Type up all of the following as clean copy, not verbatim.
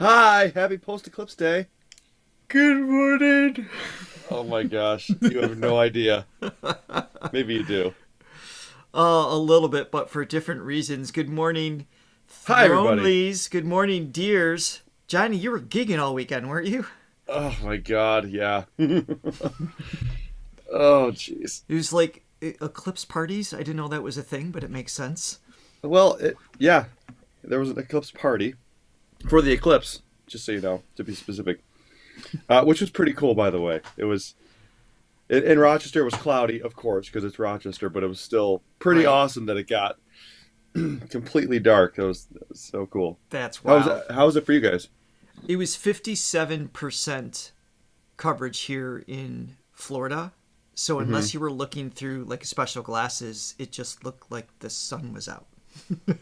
Hi, happy post-eclipse day. Good morning. Oh my gosh, you have no idea. Maybe you do. A little bit, but for different reasons. Good morning, Hi, everybody. Throneleys. Good morning, dears. Johnny, you were gigging all weekend, weren't you? Oh my God, yeah. Oh, jeez. It was like eclipse parties. I didn't know that was a thing, but it makes sense. Well, yeah, there was an eclipse party for the eclipse, just so you know, to be specific, which was pretty cool, by the way. It was in Rochester. It was cloudy, of course, because it's Rochester, but it was still pretty Right. awesome that it got completely dark. That was so cool. That's How was wild. it, how was it for you guys? It was 57% coverage here in Florida. So Hmm. unless you were looking through like special glasses, it just looked like the sun was out.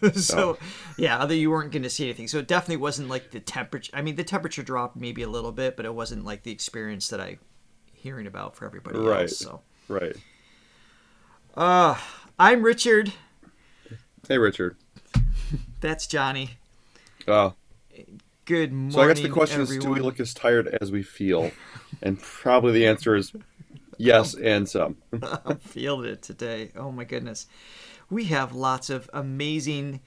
Oh, So yeah, other you weren't going to see anything. So it definitely wasn't like the temperature. I mean, the temperature dropped maybe a little bit, but it wasn't like the experience that I hearing about for everybody else. right, So right. uh I'm Richard. Hey, Richard. That's Johnny. Uh, Good so I guess the morning, question is, do we everyone. look as tired as we feel? And probably the answer is yes and some. I'm feeling it today. Oh my goodness. We have lots of amazing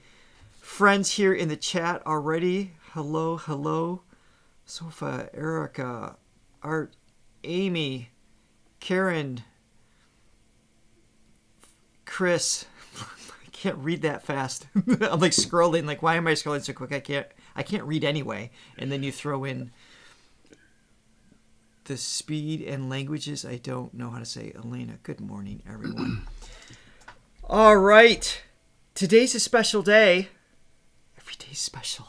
friends here in the chat already. Hello, hello. Sofa, Erica, Art, Amy, Karen, Chris. I can't read that fast. I'm like scrolling. Like, why am I scrolling so quick? I can't read anyway. And then you throw in the speed and languages I don't know how to say. Elena, good morning, everyone. All right. Today's a special day. Every day's special.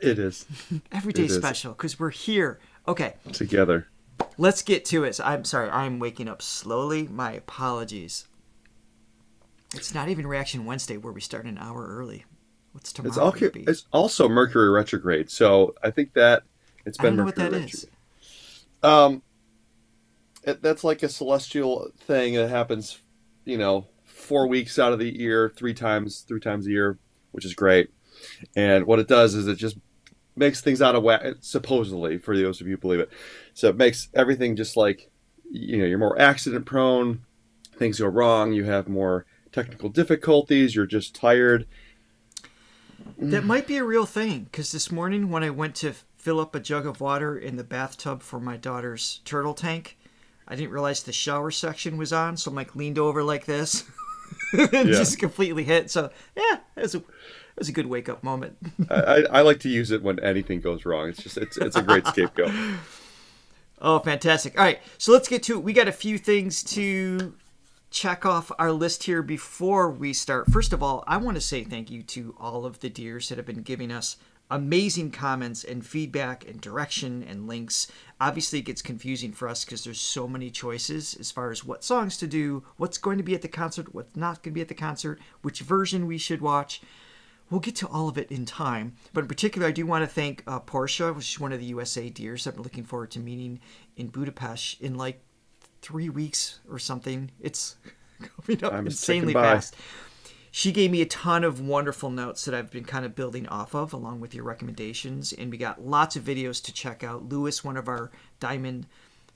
It is. Every It day's is. special because we're here. Okay, Together. let's get to it. I'm sorry, I'm waking up slowly. My apologies. It's not even Reaction Wednesday where we start an hour early. What's It's tomorrow all. going to be? It's also Mercury retrograde. So I think that it's I been don't know what Mercury that is. retrograde. Um, that's like a celestial thing that happens, 4 weeks out of the year, three times a year, which is great. And what it does is it just makes things out of whack, supposedly, for those of you who believe it. So it makes everything just like, you're more accident prone, things go wrong, you have more technical difficulties, you're just tired. That might be a real thing because this morning when I went to fill up a jug of water in the bathtub for my daughter's turtle tank, I didn't realize the shower section was on, so I'm like leaned over like this and Yeah. just completely hit. So yeah, it was a good wake up moment. I like to use it when anything goes wrong. It's a great scapegoat. Oh, fantastic! All right, so let's get to it. We got a few things to check off our list here before we start. First of all, I want to say thank you to all of the dears that have been giving us amazing comments and feedback and direction and links. Obviously, it gets confusing for us because there's so many choices as far as what songs to do, what's going to be at the concert, what's not going to be at the concert, which version we should watch. We'll get to all of it in time, but in particular, I do want to thank Portia, which is one of the USA dears I've been looking forward to meeting in Budapest in like 3 weeks or something. It's coming up I'm ticking insanely by. fast. She gave me a ton of wonderful notes that I've been kind of building off of, along with your recommendations. And we got lots of videos to check out. Lewis, one of our Diamond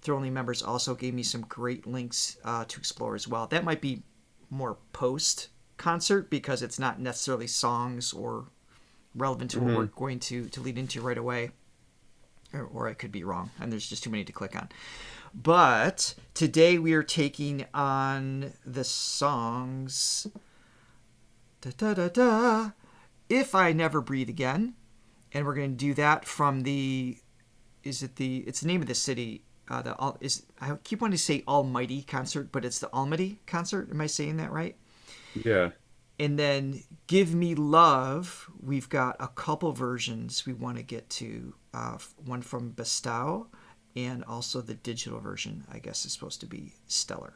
Throwing members, also gave me some great links to explore as well. That might be more post concert because it's not necessarily songs or relevant to what we're Hmm. going to lead into right away. Or I could be wrong, and there's just too many to click on. But today we are taking on the songs da da da da If I Never Breathe Again, and we're going to do that from the it's the name of the city. I keep wanting to say Almighty concert, but it's the Almaty concert. Am I saying that right? Yeah. And then Give Me Love, we've got a couple versions we want to get to. One from Bestow, and also the digital version, I guess, is supposed to be stellar.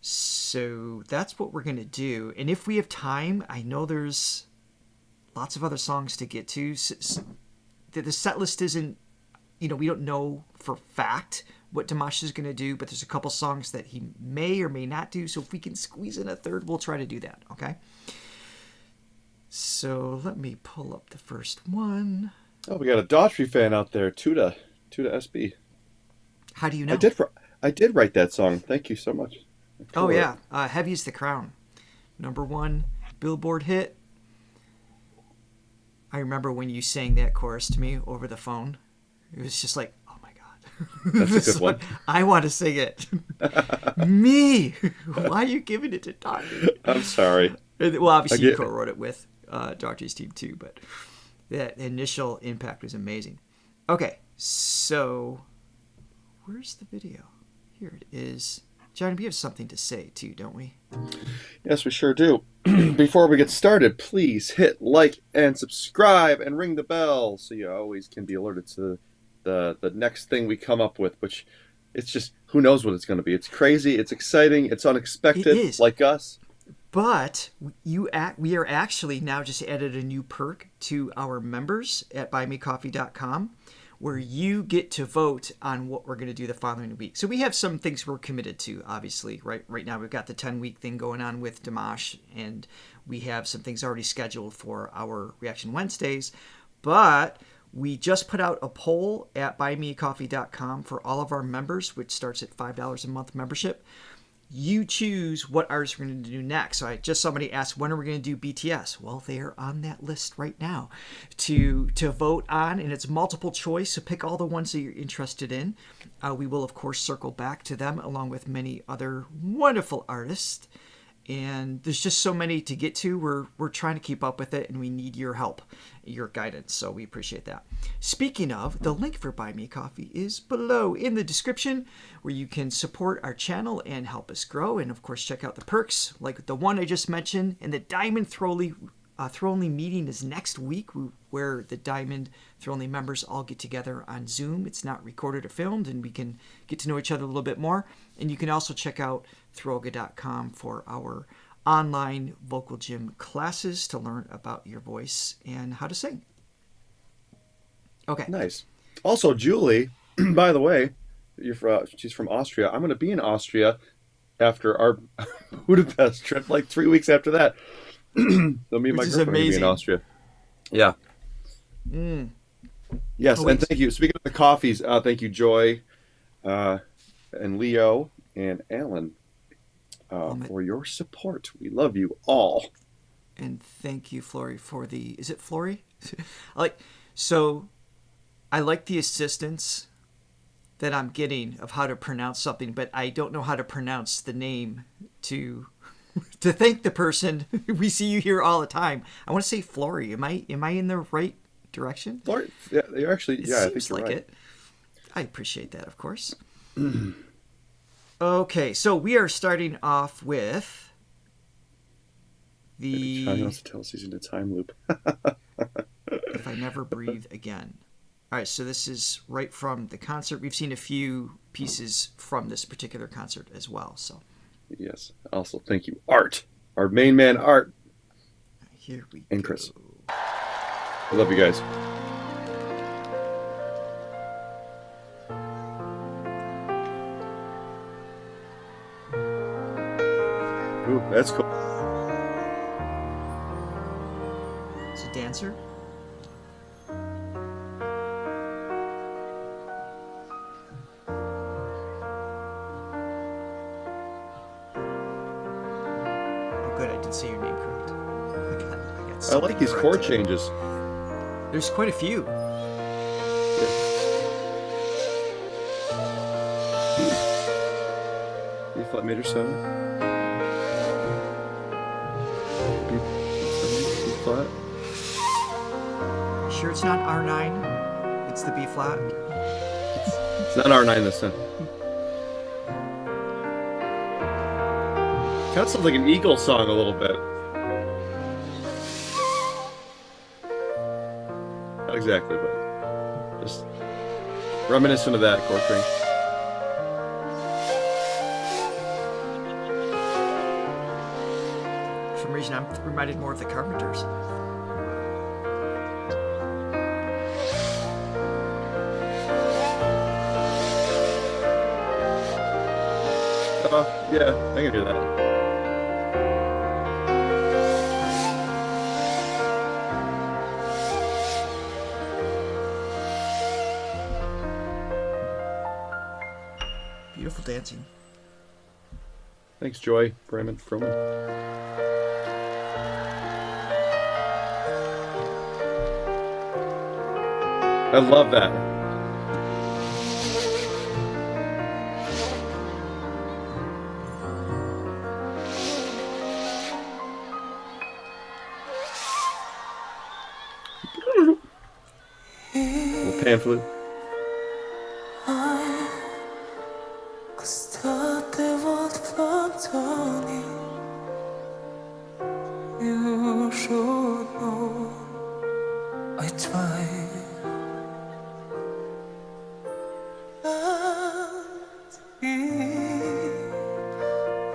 So that's what we're going to do. And if we have time, I know there's lots of other songs to get to. The set list isn't, we don't know for fact what Dimash is going to do, but there's a couple songs that he may or may not do. So if we can squeeze in a third, we'll try to do that. Okay. So let me pull up the first one. Oh, we got a Daughtry fan out there, Tuda SB. How do you I know? did, I did write that song. Thank you so much Oh for it. yeah, Heavy's the Crown, #1 Billboard hit. I remember when you sang that chorus to me over the phone. It was just like, oh my god, That's a this good one, one. I want to sing it. Me, why are you giving it to Daughtry? I'm sorry. Well, I obviously you get. co-wrote it with Daughtry's team too, but that initial impact was amazing. Okay, so where's the video? Here it is. Johnny, we have something to say too, don't we? Yes, we sure do. Before we get started, please hit like and subscribe and ring the bell so you always can be alerted to the next thing we come up with. Which it's just who knows what it's going to be. It's crazy. It's exciting. It's It unexpected, is. like us. But we are actually now just added a new perk to our members at buymecoffee.com where you get to vote on what we're going to do the following week. So we have some things we're committed to, obviously. Right now we've got the 10-week thing going on with Dimash, and we have some things already scheduled for our Reaction Wednesdays. But we just put out a poll at buymeacoffee.com for all of our members, which starts at $5 a month membership. You choose what artists we're going to do next. So I just somebody asked, when are we going to do BTS? Well, they are on that list right now to vote on, and it's multiple choice. So pick all the ones that you're interested in. We will of course circle back to them along with many other wonderful artists. And there's just so many to get to. We're trying to keep up with it, and we need your help, your guidance. So we appreciate that. Speaking of, the link for Buy Me Coffee is below in the description, where you can support our channel and help us grow. And of course, check out the perks like the one I just mentioned. And the Diamond Throw-Only meeting is next week, where the Diamond Throw-Only members all get together on Zoom. It's not recorded or filmed, and we can get to know each other a little bit more. And you can also check out Throga.com for our online vocal gym classes to learn about your voice and how to sing. Okay. Nice. Also, Julie, by the way, she's from Austria. I'm going to be in Austria after our Budapest trip, like 3 weeks after that. So me and my Which is girlfriend are going to be in amazing. Austria. Yeah. Yes, Oh, and wait. thank you. Speaking of the coffees, thank you, Joy, and Leo, and Alan, for your support. We love you all. And thank you, Flory, for the... Is it Flory? like, so I like the assistance that I'm getting of how to pronounce something, but I don't know how to pronounce the name to thank the person. We see you here all the time. I want to say Flory. Am I in the right direction? Lord, yeah, you're actually, It yeah, I think seems you're like right. it. I appreciate that, of course. Okay, so we are starting off with Johnny the wants to tell us he's in a time loop. If I Never Breathe Again. All right, so this is right from the concert. We've seen a few pieces from this particular concert as well. So Yes. Also, thank you, Art, our main man, Art, here we and go. Chris. I love you guys. Ooh, that's cool. It's a dancer. Oh, good. I did say your name correct. I got I something like these chord corrected. changes. There's quite a few. B flat major 7. B flat. Sure, it's not R9. It's the B flat. It's not R9 this time. Kind of sounds like an Eagle song a little bit. Not exactly, but just reminiscent of that chord string. For some reason, I'm reminded more of the Carpenters. Yeah, I can hear that. beautiful dancing. Thanks, Joy Froman. I love that. Little pan flute. You should know I try. And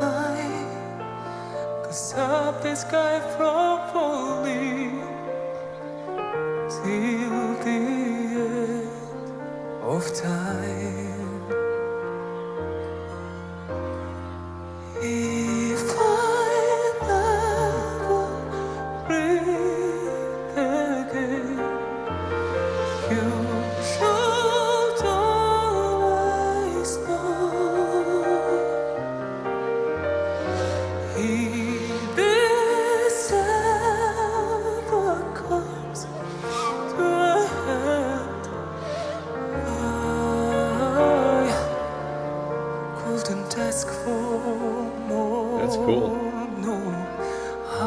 I could stop the sky from falling till the end of time. If I never breathe again, you should always know. If this ever comes to an end, I couldn't ask for more. That's cool. No, I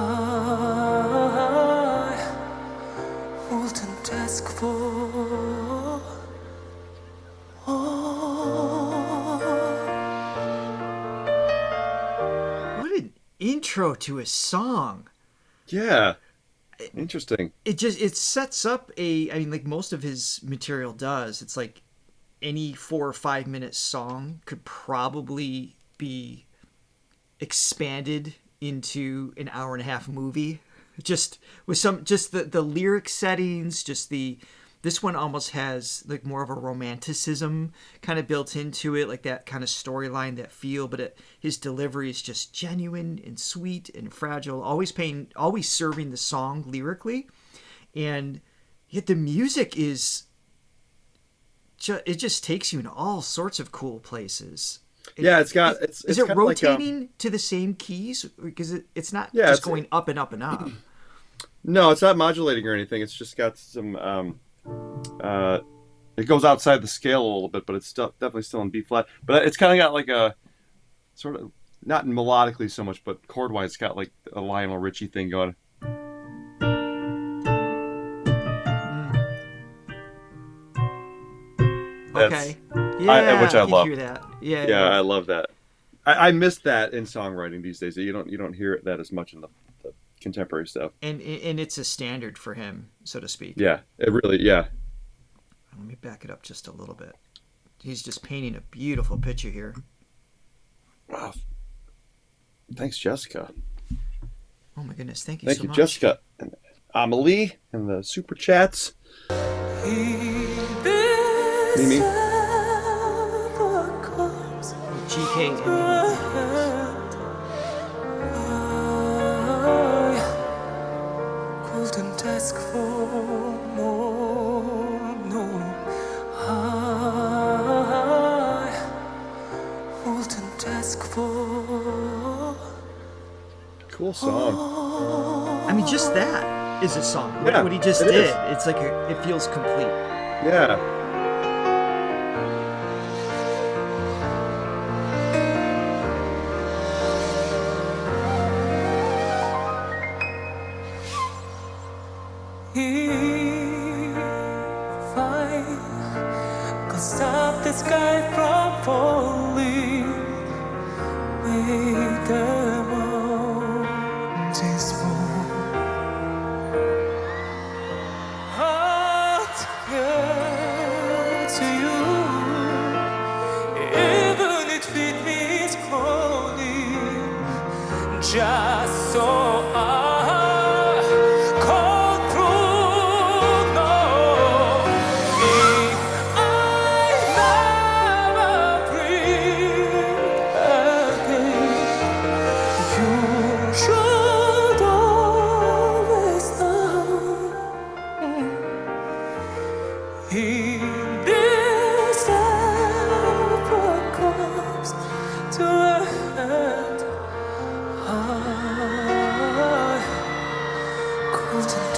wouldn't ask for What an intro to a song. Yeah. Interesting. It sets up I mean, like most of his material does. It's like any 4 or 5 minute song could probably be expanded into an hour and a half movie, just with the lyric settings. This one almost has like more of a romanticism kind of built into it, like that kind of storyline, that feel. But his delivery is just genuine and sweet and fragile, always serving the song lyrically, and yet the music is it just takes you in all sorts of cool places. Yeah, it's Is it kind of rotating to the same keys? Because it's not Yeah, just it's- going up and up and up. No, it's not modulating or anything. It's just got some. It goes outside the scale a little bit, but it's definitely still in B flat. But it's kind of got like a sort of, not melodically so much, but chord wise, it's got like a Lionel Richie thing going. Okay. Yeah, which I can love. hear that. Yeah. Yeah, I love that. I miss that in songwriting these days. You don't hear that as much in the contemporary stuff. And it's a standard for him, so to speak. Yeah, it really. Yeah, Let me back it up just a little bit. He's just painting a beautiful picture here. wow. Thanks, Jessica. Oh my goodness, thank you Thank so you, much. Jessica and Amelie and the super chats. Mimi. GK and couldn't ask for more. No, I wouldn't ask for. Cool song. I mean, just that is a song. Yeah, What he just it did, is. it's like it feels complete. Yeah. If I could stop the sky from falling, make the mountains move. I'd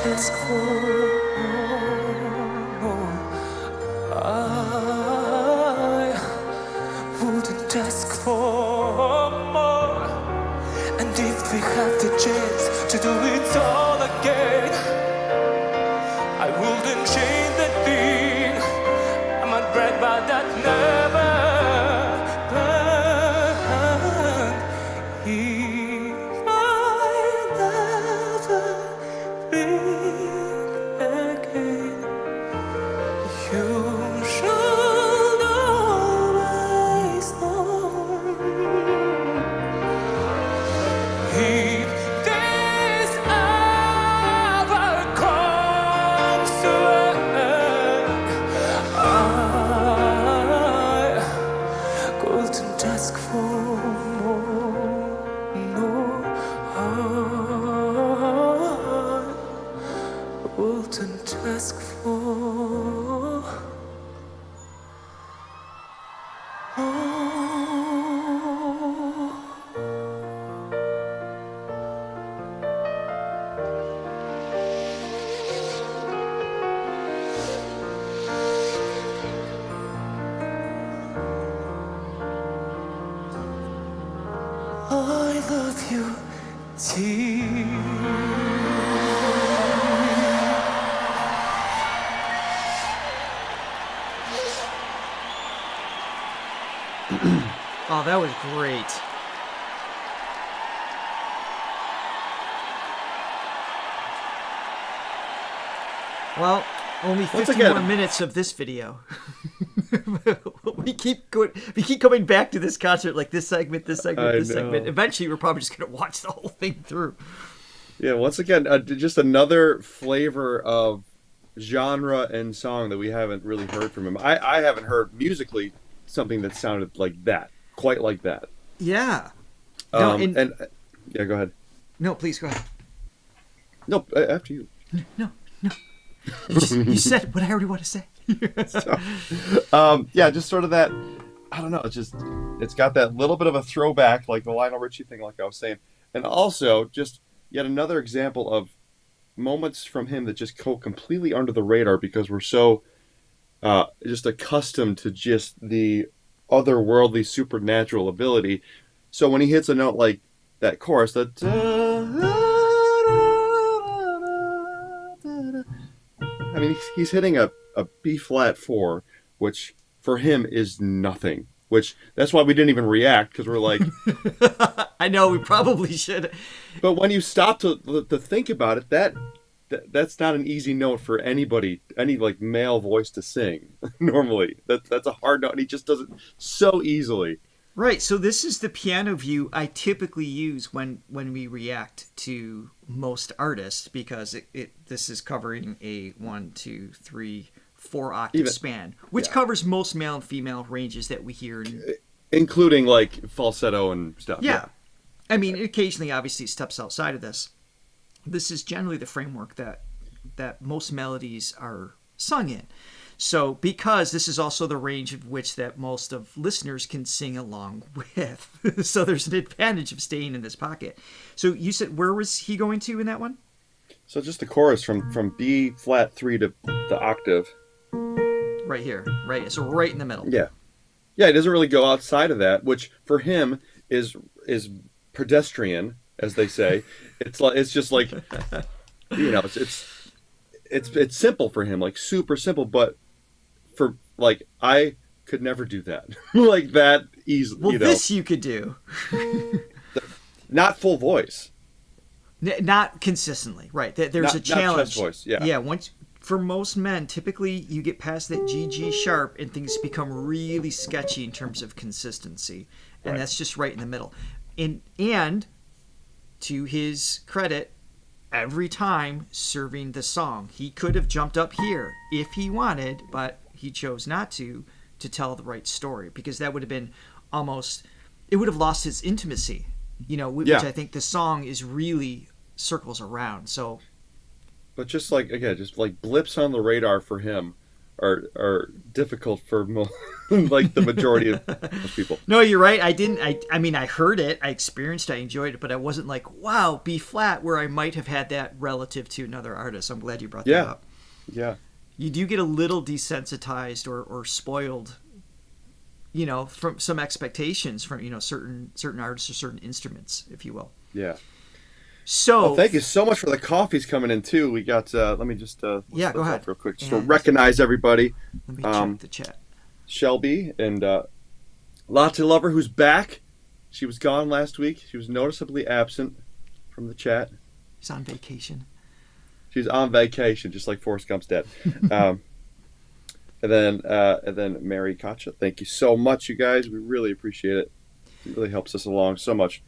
ask for more. I wouldn't ask for more. And if we have the chance to do it all again, I wouldn't change the thing. I might brag, but that never burned. If I never breathe again, you should always know. If this ever comes to end, I couldn't ask for more. No, I wouldn't ask for more. I love you, dear. Oh, that was great. Well, only 50 again- more minutes of this video. we keep coming back to this concert, like this segment, this segment, I this segment. know. Eventually, we're probably just gonna watch the whole thing through. Yeah, once again, just another flavor of genre and song that we haven't really heard from him. I haven't heard musically something that sounded like that, quite like that. Yeah. No, and yeah, go ahead. no, please go ahead. No, after you. No. You said what I already want to say. Yeah, just sort of that. I don't know. It's got that little bit of a throwback, like the Lionel Richie thing, like I was saying, and also just yet another example of moments from him that just go completely under the radar because we're so just accustomed to just the otherworldly supernatural ability. So when he hits a note like that chorus, that I mean, he's hitting a B flat 4, which for him is nothing. Which that's why we didn't even react, because we're like, I know we probably should. but when you stop to think about it, that's not an easy note for anybody, any like male voice to sing normally. That's a hard note, and he just does it so easily. Right, so this is the piano view I typically use when we react to most artists, because this is covering a 1, 2, 3, 4 octave span, which covers most male and female ranges that we hear, Including like falsetto and stuff. yeah. I mean, occasionally, obviously, it steps outside of this. This is generally the framework that most melodies are sung in. So, because this is also the range of which that most of listeners can sing along with. So there's an advantage of staying in this pocket. So you said, where was he going to in that one? So just the chorus from B flat 3 to the octave. Right here, right. So right in the middle. Yeah. Yeah, it doesn't really go outside of that, which for him is pedestrian, as they say. It's just like, you know, it's simple for him, like super simple, but for like I could never do that like that easily. Well, you know, this you could do. not full voice, not consistently, right? There's not, a challenge. Not chest voice, yeah. Yeah, once for most men, typically you get past that G sharp and things become really sketchy in terms of consistency, and that's just right in the middle. And to his credit, every time serving the song, he could have jumped up here if he wanted, but he chose not to tell the right story, because that would have been it would have lost its intimacy, you know, which I think the song is really circles around. So, but just like again, just like blips on the radar for him are difficult for like the majority of most people. No, you're right. I mean, I heard it, I experienced it, I enjoyed it, but I wasn't like, wow, B flat, where I might have had that relative to another artist. I'm glad you brought that up. Yeah. You do get a little desensitized or spoiled, you know, from some expectations from, you know, certain artists or certain instruments, if you will. Yeah. So thank you so much for the coffees coming in too. We got let me just go ahead real quick just to recognize everybody. Let me check the chat. Shelby and Latte Lover, who's back. She was gone last week. She was noticeably absent from the chat. She's on vacation. She's on vacation, just like Forrest Gump's dead. And then Mary Kacha. Thank you so much, you guys. We really appreciate it. It really helps us along so much.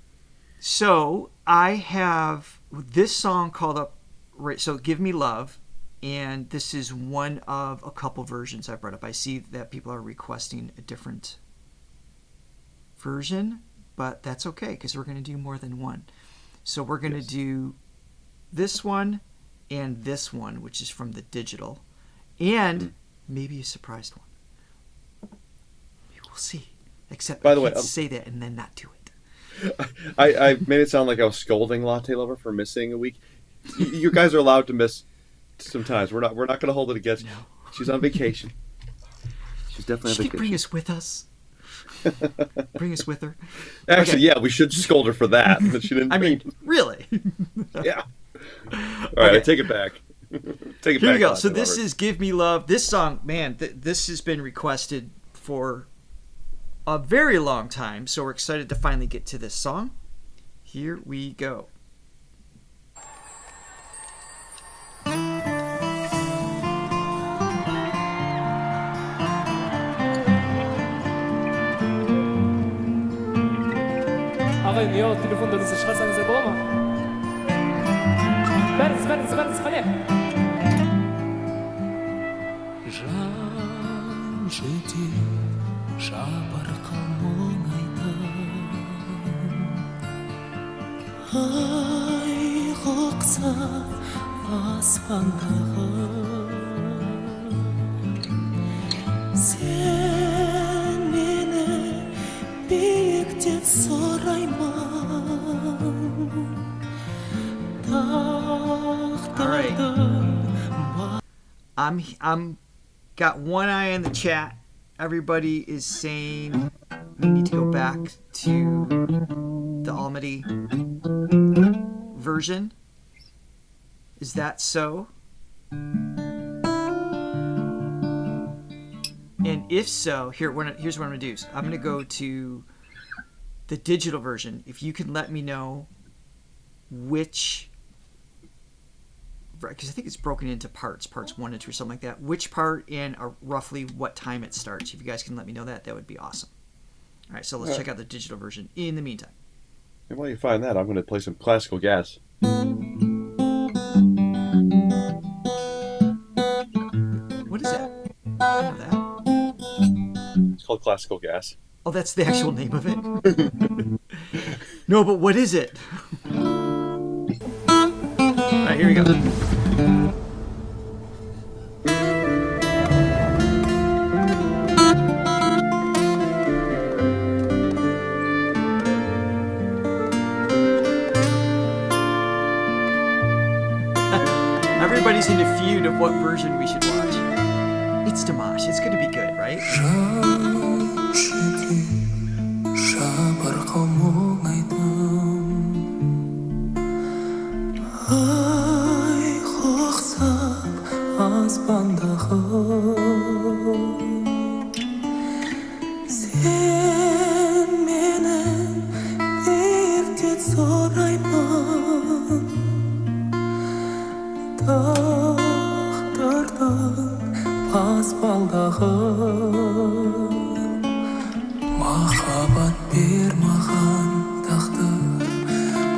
So I have this song called up. Right, so Give Me Love, and this is one of a couple versions I brought up. I see that people are requesting a different version, but that's okay because we're going to do more than one. So we're going to do this one and this one, which is from the digital, and maybe a surprised one. We will see. Except by I the way, can't say that and then not do it. I made it sound like I was scolding Latte Lover for missing a week. You guys are allowed to miss sometimes. We're not going to hold it against you. No. She's on vacation. She's definitely on vacation. She can bring us with us. Bring us with her. Actually, yeah, we should scold her for that. But she didn't. I mean, really? Yeah. All right, I take it back. Take it Here back. we go. Latte So this Lover. is Give Me Love. This song, man, this has been requested for a very long time, so we're excited to finally get to this song. Here we go. آقای نیاد تلفن داده سه چهار سنگ با ما برز خاله جان جدی شابر قمون ای خوکسا آسماندا sen meni biekten sorayman I'm got one eye on the chat. Everybody is saying we need to go back to the Almaty version. Is that so? And if so, here's what I'm going to do. I'm going to go to the digital version. If you can let me know which, because I think it's broken into parts 1 and 2 or something like that. Which part and roughly what time it starts. If you guys can let me know that would be awesome. All right, so let's check out the digital version in the meantime. And while you find that, I'm going to play some classical gas. What is that? I know that. It's called classical gas. Oh, that's the actual name of it? No, but what is it? All right, here we go. Everybody's in a feud of what version we should watch. It's Dimash. It's going to be good, right? Махаббат бер маған тағдыр,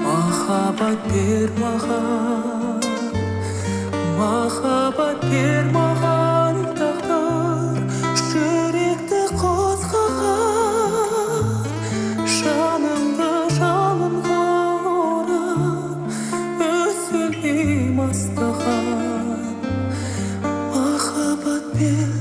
махаббат бер маған, махаббат бер маған тағдыр, жүректі қозғаған, жанымды жалынға орап, үзілмей мастаған, махаббат бер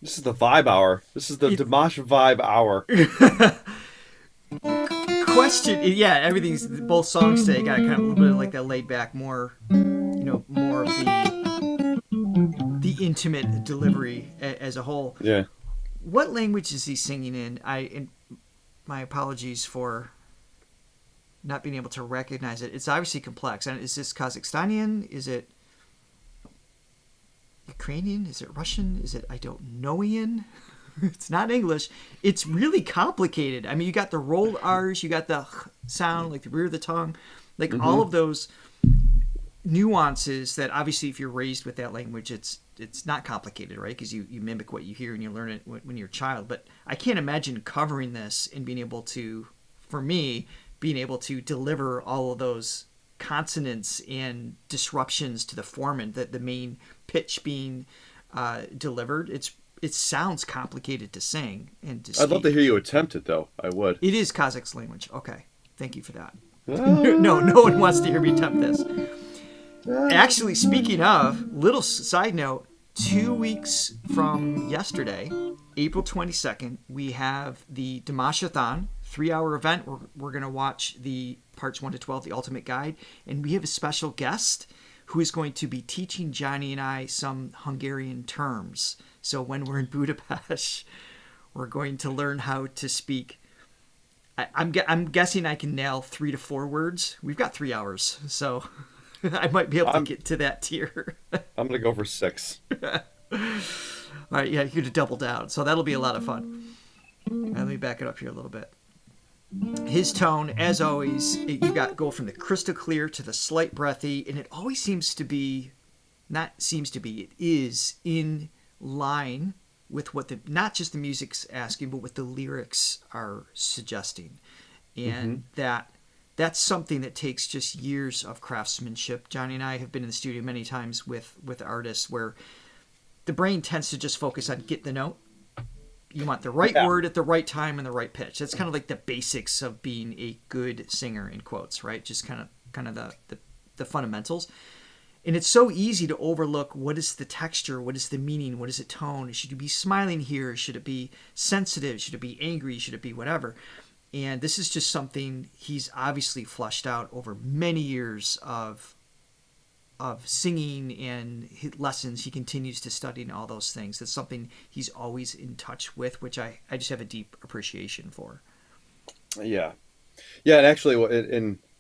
This is the vibe hour. This is the Dimash vibe hour. Question, yeah, everything's, both songs today got kind of a little bit of like that laid back, more, more of the intimate delivery as a whole. Yeah. What language is he singing in? My apologies for not being able to recognize it. It's obviously complex. And is this Kazakhstanian? Is it Ukrainian? Is it Russian? Is it I don't know-ian? It's not English. It's really complicated. I mean, you got the rolled R's, you got the sound, like the rear of the tongue, like all of those nuances that obviously if you're raised with that language, it's not complicated, right? Because you mimic what you hear and you learn it when you're a child. But I can't imagine covering this and being able to, for me, being able to deliver all of those consonants and disruptions to the form and the main pitch being delivered. It sounds complicated to sing and to speak. I'd love to hear you attempt it, though. I would. It is Kazakh's language. Okay. Thank you for that. No one wants to hear me attempt this. Actually, speaking of, little side note, 2 weeks from yesterday, April 22nd, we have the Dimashathon 3-hour event. We're going to watch the parts 1 to 12, the Ultimate Guide, and we have a special guest who is going to be teaching Johnny and I some Hungarian terms. So when we're in Budapest, we're going to learn how to speak. I'm guessing I can nail 3 to 4 words. We've got 3 hours, so I might be able to get to that tier. I'm going to go for 6. All right, yeah, you're going to double down. So that'll be a lot of fun. Let me back it up here a little bit. His tone, as always, you got go from the crystal clear to the slight breathy, and it always seems to be, it is in line with what not just the music's asking, but what the lyrics are suggesting. And that's something that takes just years of craftsmanship. Johnny and I have been in the studio many times with artists where the brain tends to just focus on get the note. You want the right word at the right time and the right pitch. That's kind of like the basics of being a good singer, in quotes, right? Just kind of the fundamentals. And it's so easy to overlook what is the texture, what is the meaning, what is the tone. Should you be smiling here? Should it be sensitive? Should it be angry? Should it be whatever? And this is just something he's obviously fleshed out over many years of singing and lessons. He continues to study and all those things. That's something he's always in touch with, which I just have a deep appreciation for. Yeah. Yeah, and actually,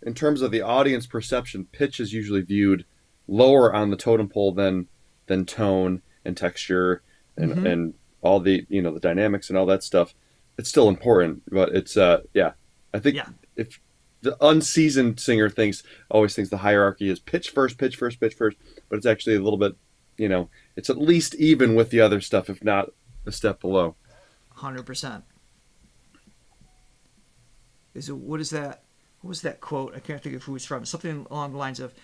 in terms of the audience perception, pitch is usually viewed lower on the totem pole than tone and texture and all the the dynamics and all that stuff. It's still important, but it's I think if the unseasoned singer always thinks the hierarchy is pitch first, but it's actually a little bit, it's at least even with the other stuff, if not a step below. 100%. What was that quote? I can't think of who it's from. Something along the lines of,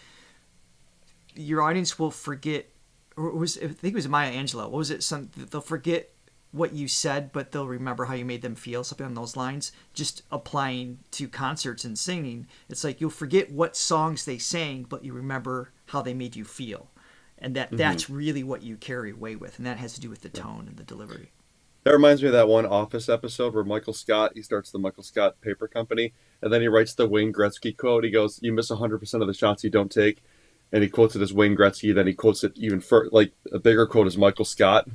your audience will forget, or I think it was Maya Angelou. What was it? They'll forget what you said, but they'll remember how you made them feel. Something on those lines. Just applying to concerts and singing, it's like you'll forget what songs they sang, but you remember how they made you feel, and that's really what you carry away with, and that has to do with the tone and the delivery. That reminds me of that one Office episode where Michael Scott, he starts the Michael Scott Paper Company, and then he writes the Wayne Gretzky quote. He goes, "You miss 100% of the shots you don't take." And he quotes it as Wayne Gretzky. Then he quotes it even like a bigger quote as Michael Scott.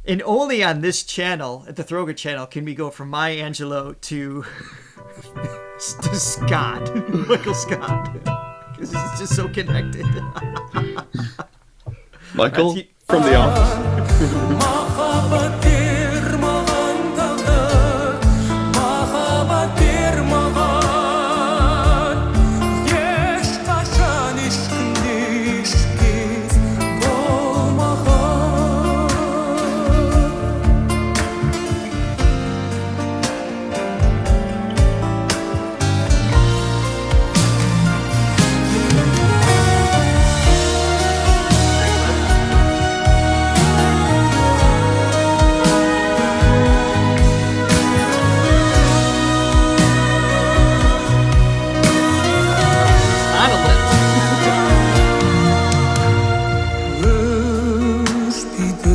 And only on this channel, at the Throga channel, can we go from Maya Angelou to Scott, Michael Scott, because it's just so connected. Michael from The Office. Махаббат бермаған тағдыр, махаббат бермаған, ешқашан ешкімде ешкез болмаған. On a lift. Өшпейді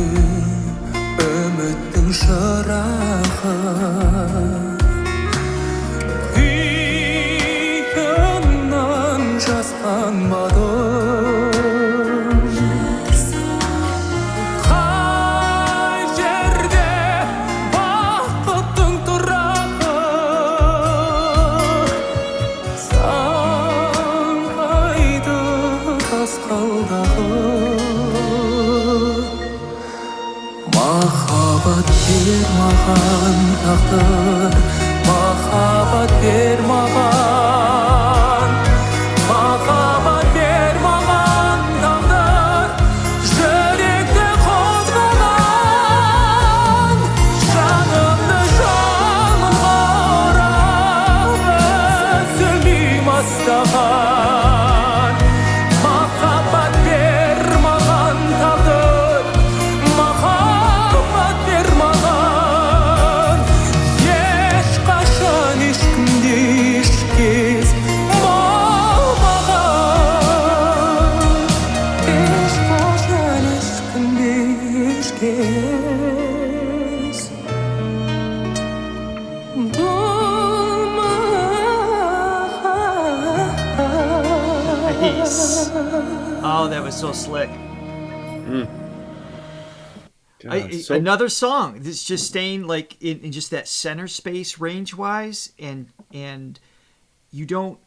үміттің шырағы, қиыннан жасқанбадым. Қай жерде бақыттың тұрағы, саңғайды тасқалдағы. Махаббат бер маған тағдыр, махаббат бер маған, махаббат бер маған тағдыр, жүректі қозғаған, жанымды жалынға орап үзілмей бастаған. Махаббат бер маған тағдыр, махаббат бер маған, ешқашан ешкімде ешкез болмаған, ешқашан ешкімде ешкез Nice. болмаған. Oh, that was so slick. God, so Another song that's just staying like in just that center space range wise, and you don't.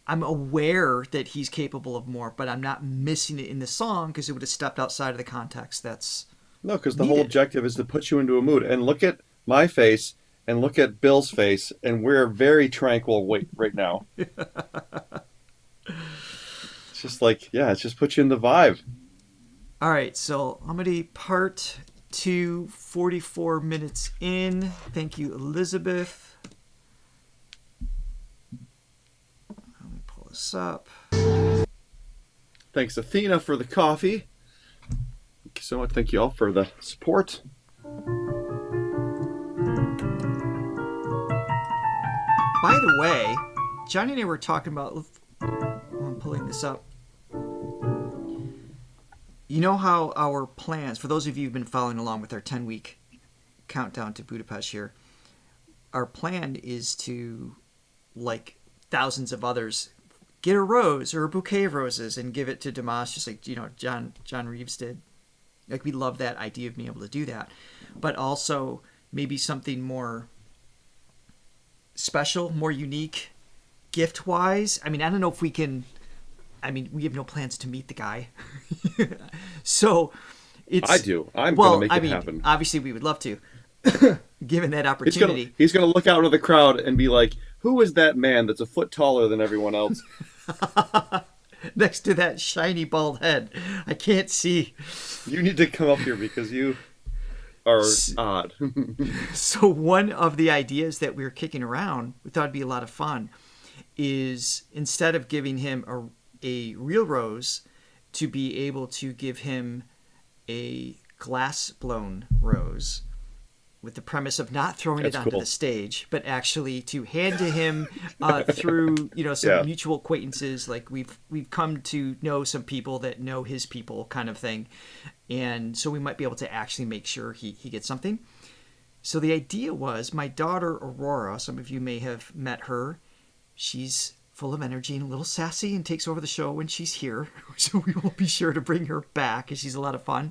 I'm aware that he's capable of more, but I'm not missing it in the song because it would have stepped outside of the context. That's no, because the whole needed. objective is to put you into a mood. And look at my face and look at Bill's face, and we're very tranquil right now. It's just like, yeah, it's just put you in the vibe. All right, so Almaty part 2, 44 minutes in. Thank you, Elizabeth. Let me pull this up. Thanks, Athena, for the coffee. Thank you so much. Thank you all for the support. By the way, Johnny and I were talking about, I'm pulling this up. You know how our plans, for those of you who've been following along with our 10-week countdown to Budapest here, our plan is to, like thousands of others, get a rose or a bouquet of roses and give it to Dimash, just like, John Reeves did. Like, we love that idea of being able to do that. But also maybe something more special, more unique, gift-wise. I mean, I don't know if we can... I mean, we have no plans to meet the guy. So it's... I do. I'm going to make it mean, happen. Obviously, we would love to, given that opportunity. He's gonna look out into the crowd and be like, who is that man that's a foot taller than everyone else? Next to that shiny bald head. I can't see. You need to come up here because you are odd. So one of the ideas that we were kicking around, we thought it'd be a lot of fun, is instead of giving him a real rose, to be able to give him a glass blown rose, with the premise of not throwing That's it onto cool. the stage, but actually to hand to him through some Yeah. mutual acquaintances. Like we've come to know some people that know his people, kind of thing, and so we might be able to actually make sure he gets something. So the idea was, my daughter Aurora, some of you may have met her, she's full of energy and a little sassy and takes over the show when she's here. So we will be sure to bring her back because she's a lot of fun.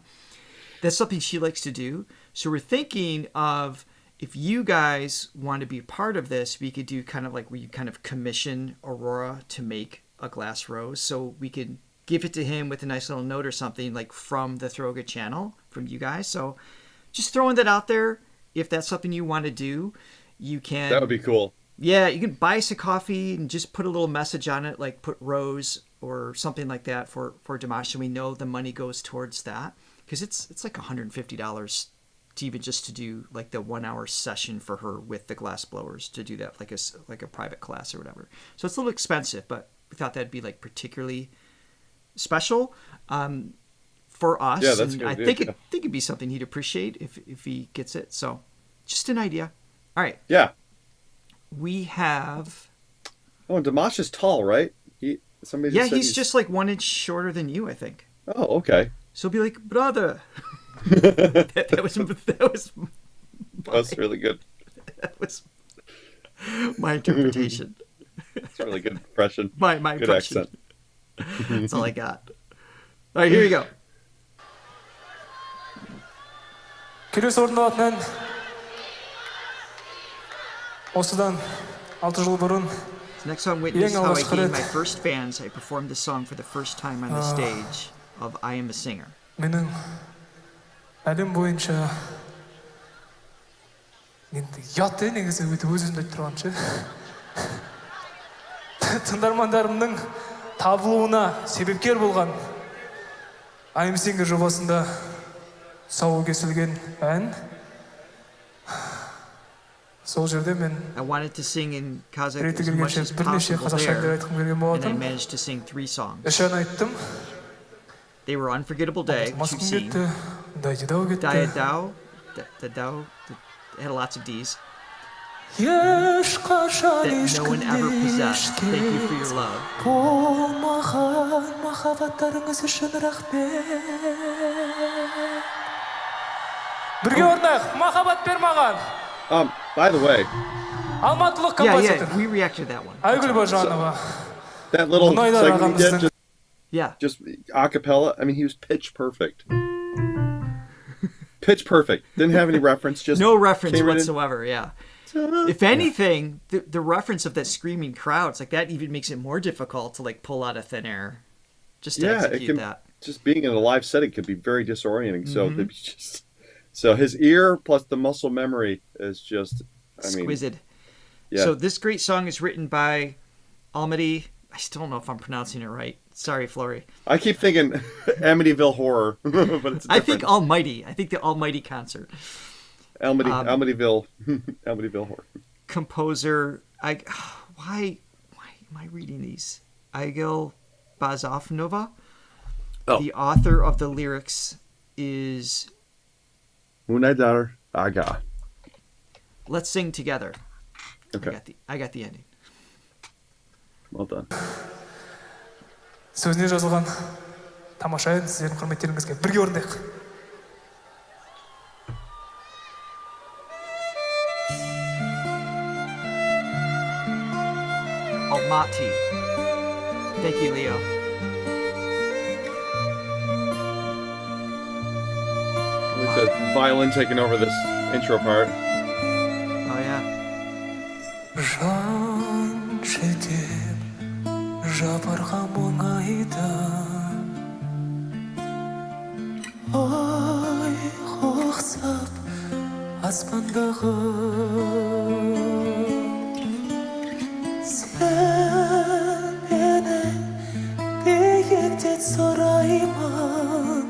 That's something she likes to do. So we're thinking of, if you guys want to be a part of this, we could do kind of like where you kind of commission Aurora to make a glass rose. So we could give it to him with a nice little note or something like from the Throga channel, from you guys. So just throwing that out there. If that's something you want to do, you can. That would be cool. Yeah, you can buy us a coffee and just put a little message on it, like put Rose or something like that for Dimash, so we know the money goes towards that. Because it's like $150 to even just to do like the 1 hour session for her with the glass blowers, to do that like a private class or whatever. So it's a little expensive, but we thought that'd be like particularly special for us. Yeah, that's and good. I think it'd be something he'd appreciate if he gets it. So just an idea. All right. Yeah. We have. Oh, and Dimash is tall, right? Somebody just said He's just like 1 inch shorter than you, I think. Oh, okay. So he'll be like, brother. that was That's really good. That was my interpretation. It's a really good impression. My good impression. accent. That's all I got. All right, here we go. Келесі орындалатын ән осыдан 6 жыл бұрын The next song, Witness How I алғашқы Gained рет My First Fans. I performed this song for the first time on the stage of I Am a Singer. менің әлем бойынша енді ұят негізі өйтіп өз-өзімді айтып тұрған ше тыңдармандарымның табылуына себепкер болған I Am Singer жобасында тұсауы кесілген ән. Сол жерде мен I wanted to sing in Kazakh реті as much келгенше as бірнеше possible қазақша әндер there, айтқым келген and I болатын. managed to sing 3 songs. Үш ән айттым. They were Unforgettable Day, which you've Маскым seen. кетті, дайдау Daya кетті. Dao, the Dao, it had lots of D's. Ешқашан That no one ever possessed. Thank you for your love. болмаған махаббаттарыңыз үшін рахмет. Бірге орындайық, махаббат бер маған. By the way, Алматылық Yeah, композитор. we reacted to that one. Айгүл Бажанова. that little Мұнайдар segment he did, ағамыздың Yeah. just a cappella. I mean, he was pitch perfect. Pitch perfect. Didn't have any reference. Just No reference came right in. whatsoever, yeah. If anything, the reference of that screaming crowds, like that even makes it more difficult to like pull out of thin air. Just to Yeah, it execute can. that. Just being in a live setting could be very disorienting. So Mm-hmm. they'd be just. So his ear plus the muscle memory is just. I mean, Exquisite. yeah. So this great song is written by Almaty. I still don't know if I'm pronouncing it right. Sorry, Flory. I keep thinking Amityville Horror, but it's different. I think Almighty. I think the Almighty concert. Amityville Horror. Composer. Why am I reading these? Igil Bazovnova. Oh. The author of the lyrics is. Munaydar Aga. Let's sing together. Okay. I got the ending. Well done. сөзіне жазылған тамаша ән сіздердің құрметтеріңізге бірге орындайық. Almaty. Thank you, Leo. With the violin taking over this intro part. Oh yeah. Жан жетер жапырға мұңайды ай қоқсап аспандағы сен мені биіктен сұраймын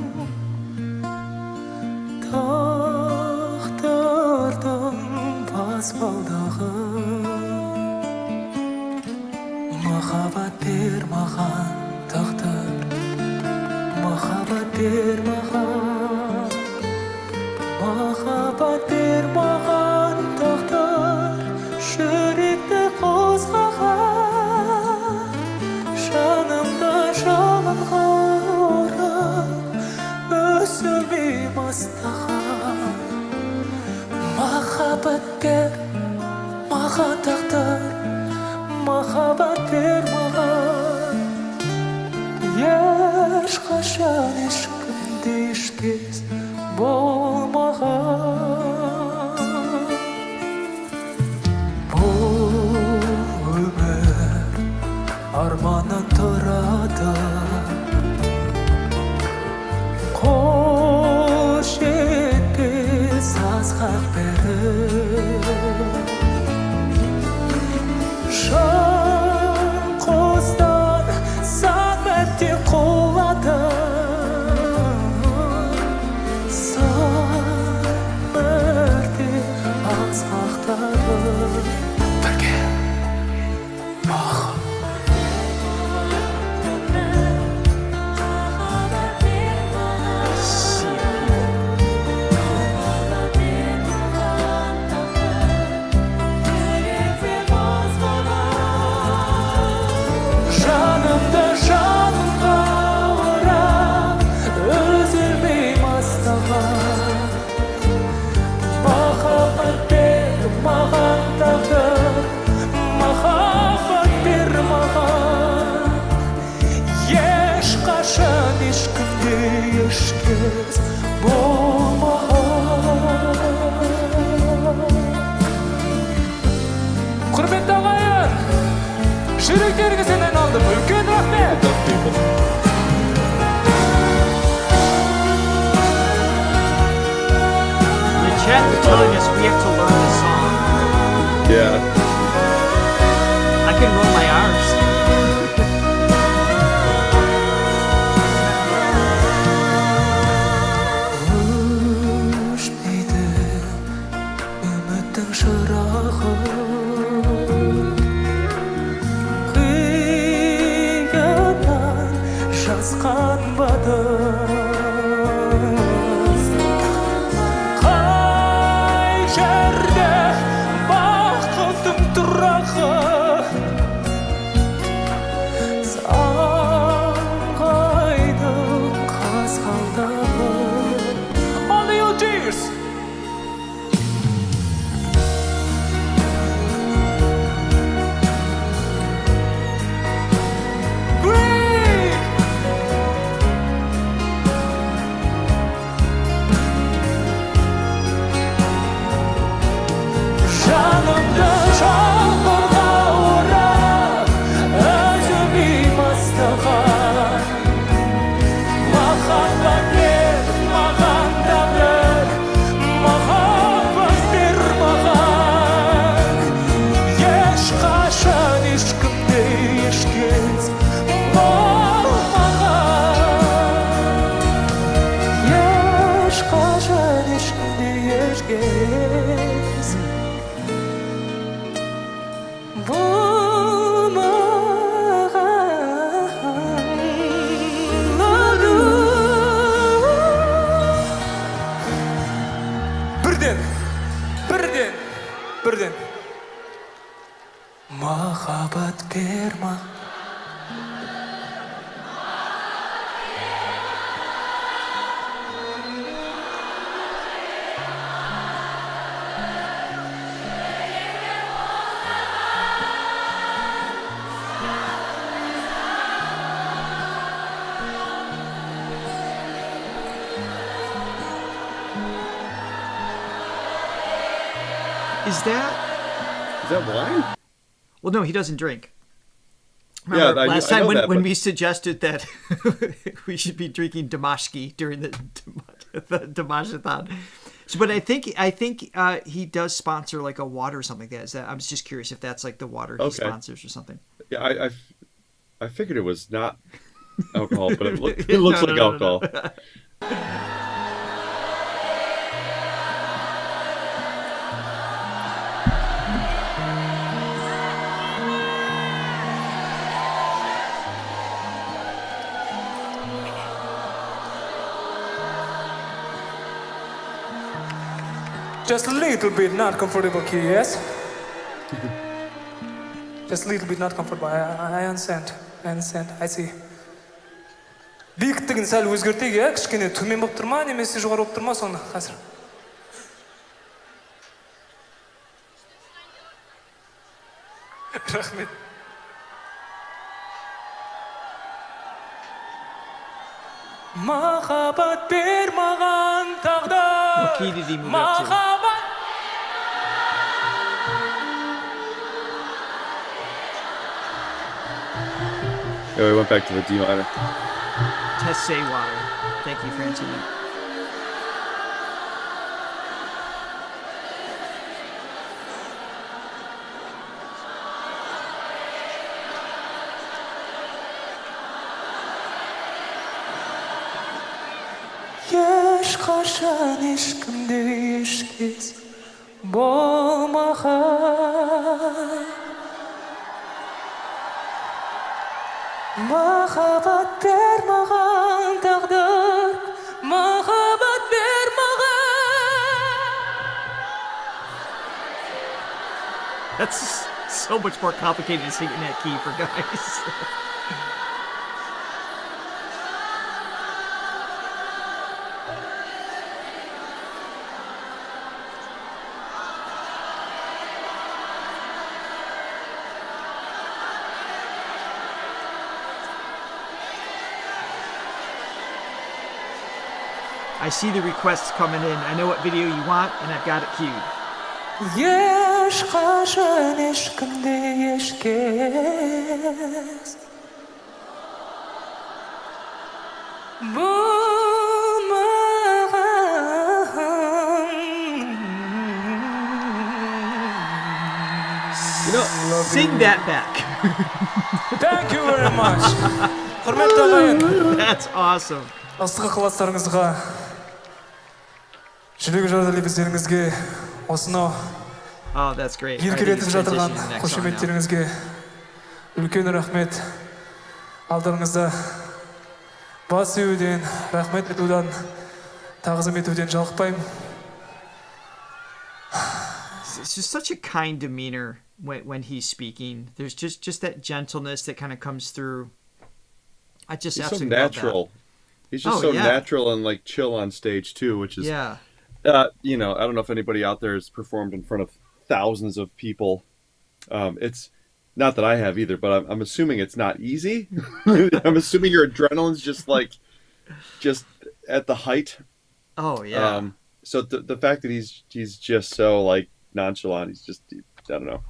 тағдырдың баспалдағы махаббат бер маған тағдыр махаббат бер маған махаббат бер маған тағдыр жүректі қозғаған жанымда жалынға орап үзілмей бастаған махаббат бер маған тағдыр махаббат бер маған ешқашан ешкімде ешкез болмаған бұл өмір арманнан тұрады қош етпес асқақ беріп шын қостан сан мәрте құлады сан мәрте асқақтады бірге маған жанымды жанымға орап үзілмей мастаған махаббат бер маған тағдыр махаббат бер маған ешқашан ешкімде ешкез болмаған құрметті ағайын жүректеріңе сенен алдым үлкен рахмет The chat is telling us we have to learn the song. Yeah. I can roll my R's. өшпейді үміттің шырағы қияннан жасқанбады қай жерде бақытым тұрағы сағайдың қызғалдағы All your tears Breathe жанымды жаңбырға орап үзілмей мастаған махаббат бер маған тағдыр махаббат бер маған ешқашан ешкімде ешкез болмаған ешқашан ешкімде ешкез бірден махаббат бер маған Is that? Is that wine? Well, no, he doesn't drink. Yeah, Remember, last I time know when, that, when but- we suggested that we should be drinking Dimashki during the Dimashathon. So, but I think he does sponsor like a water or something like that. Is that? I was just curious if that's like the water he Okay. sponsors or something. Yeah, I figured it was not alcohol, but it looks like alcohol. Just a little bit not comfortable key, yes? Just a little bit not comfortable. I understand. I see. Биіктігін сәл өзгертейік, иә? Кішкене төмен болып тұр ма, немесе жоғары болып тұр ма соны қазір? Рахмет. Махаббат бер маған тағдыр. What key did he move up to? Махаббат. Yeah, we went back to the D minor. Tessay water. Thank you, Francina. Ешқашан ешкімде ешкез болмаған. Махаббат бер маған тағдыр, махаббат бер маған. That's so much more complicated to sing in that key for guys. I see the requests coming in. I know what video you want, and I've got it queued. Ешқашан ешкімде ешкез болмаған. Sing that back. Thank you very much. Құрметті ағайын, That's awesome. ыстық ықыластарыңызға, жүрегі жарты лебіздеріңізге, осынау Oh, that's great. еркелетіп жатырған Transition to the next song now. қошеметтеріңізге үлкен рахмет. Алдарыңызда бас июден, рахмет айтудан, тағзым етуден жалықпаймын. It's just such a kind demeanor when he's speaking. There's just that gentleness that kind of comes through. I just He's so absolutely love that. natural. He's just Oh, so yeah. natural and like chill on stage too, which is Yeah. you know, I don't know if anybody out there has performed in front of thousands of people. It's not that I have either, but I'm assuming it's not easy. I'm assuming your adrenaline's just at the height. Oh yeah. So the fact that he's just so like nonchalant, he's just, I don't know,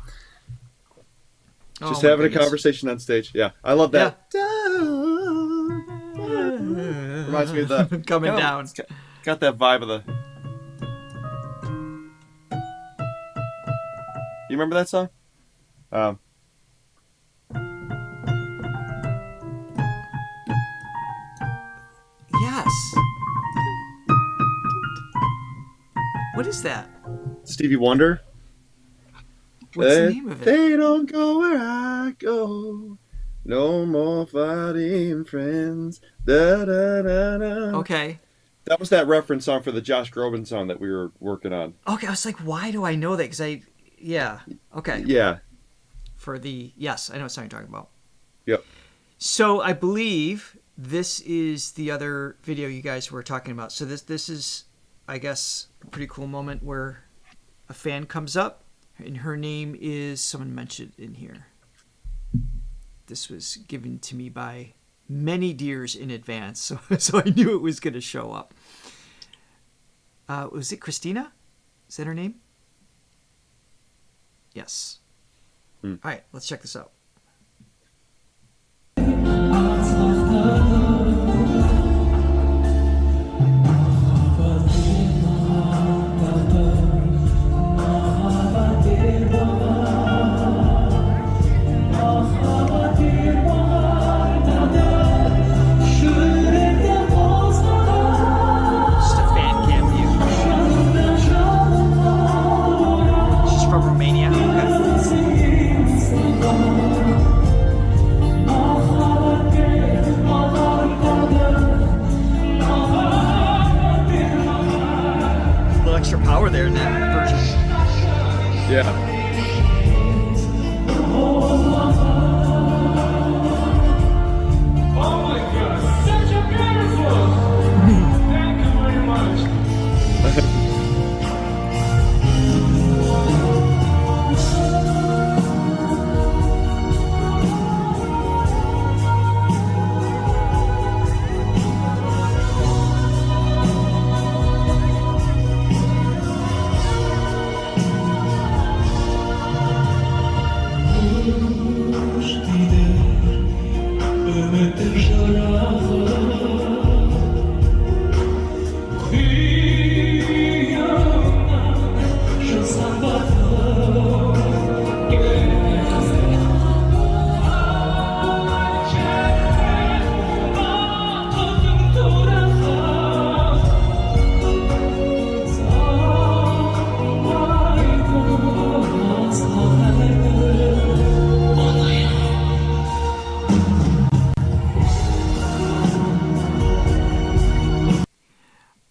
just Oh, my having a goodness. conversation on stage. Yeah, I love that. Reminds me of the Coming down. It's got that vibe of the. You remember that song? Yes. What is that? Stevie Wonder. What's the name of it? They don't go where I go. No more fighting friends. Da, da, da, da. Okay. That was that reference song for the Josh Groban song that we were working on. Okay, I was like, why do I know that? Because yeah. Okay. Yeah. Yes, I know what song you're talking about. Yep. So I believe this is the other video you guys were talking about. So this is, I guess, a pretty cool moment where a fan comes up, and her name is, someone mentioned in here. This was given to me by many deers in advance, so I knew it was going to show up. Was it Christina? Is that her name? Yes. All right, let's check this out. Just a fan cam view. She's from Romania. Okay. A little extra power there in that version. Yeah. Oh my God, such a beautiful! Thank you very much.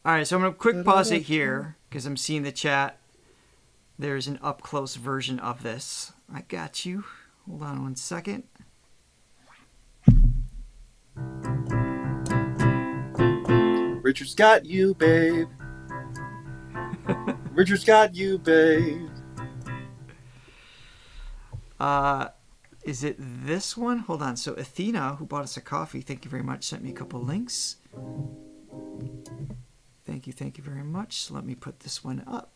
All right, so I'm going to quick pause it here because I'm seeing the chat. There's an up-close version of this. I got you. Hold on one second. Richard's got you, babe. Richard's got you, babe. Is it this one? Hold on. So Athena, who bought us a coffee, thank you very much, sent me a couple links. Thank you very much. So let me put this one up.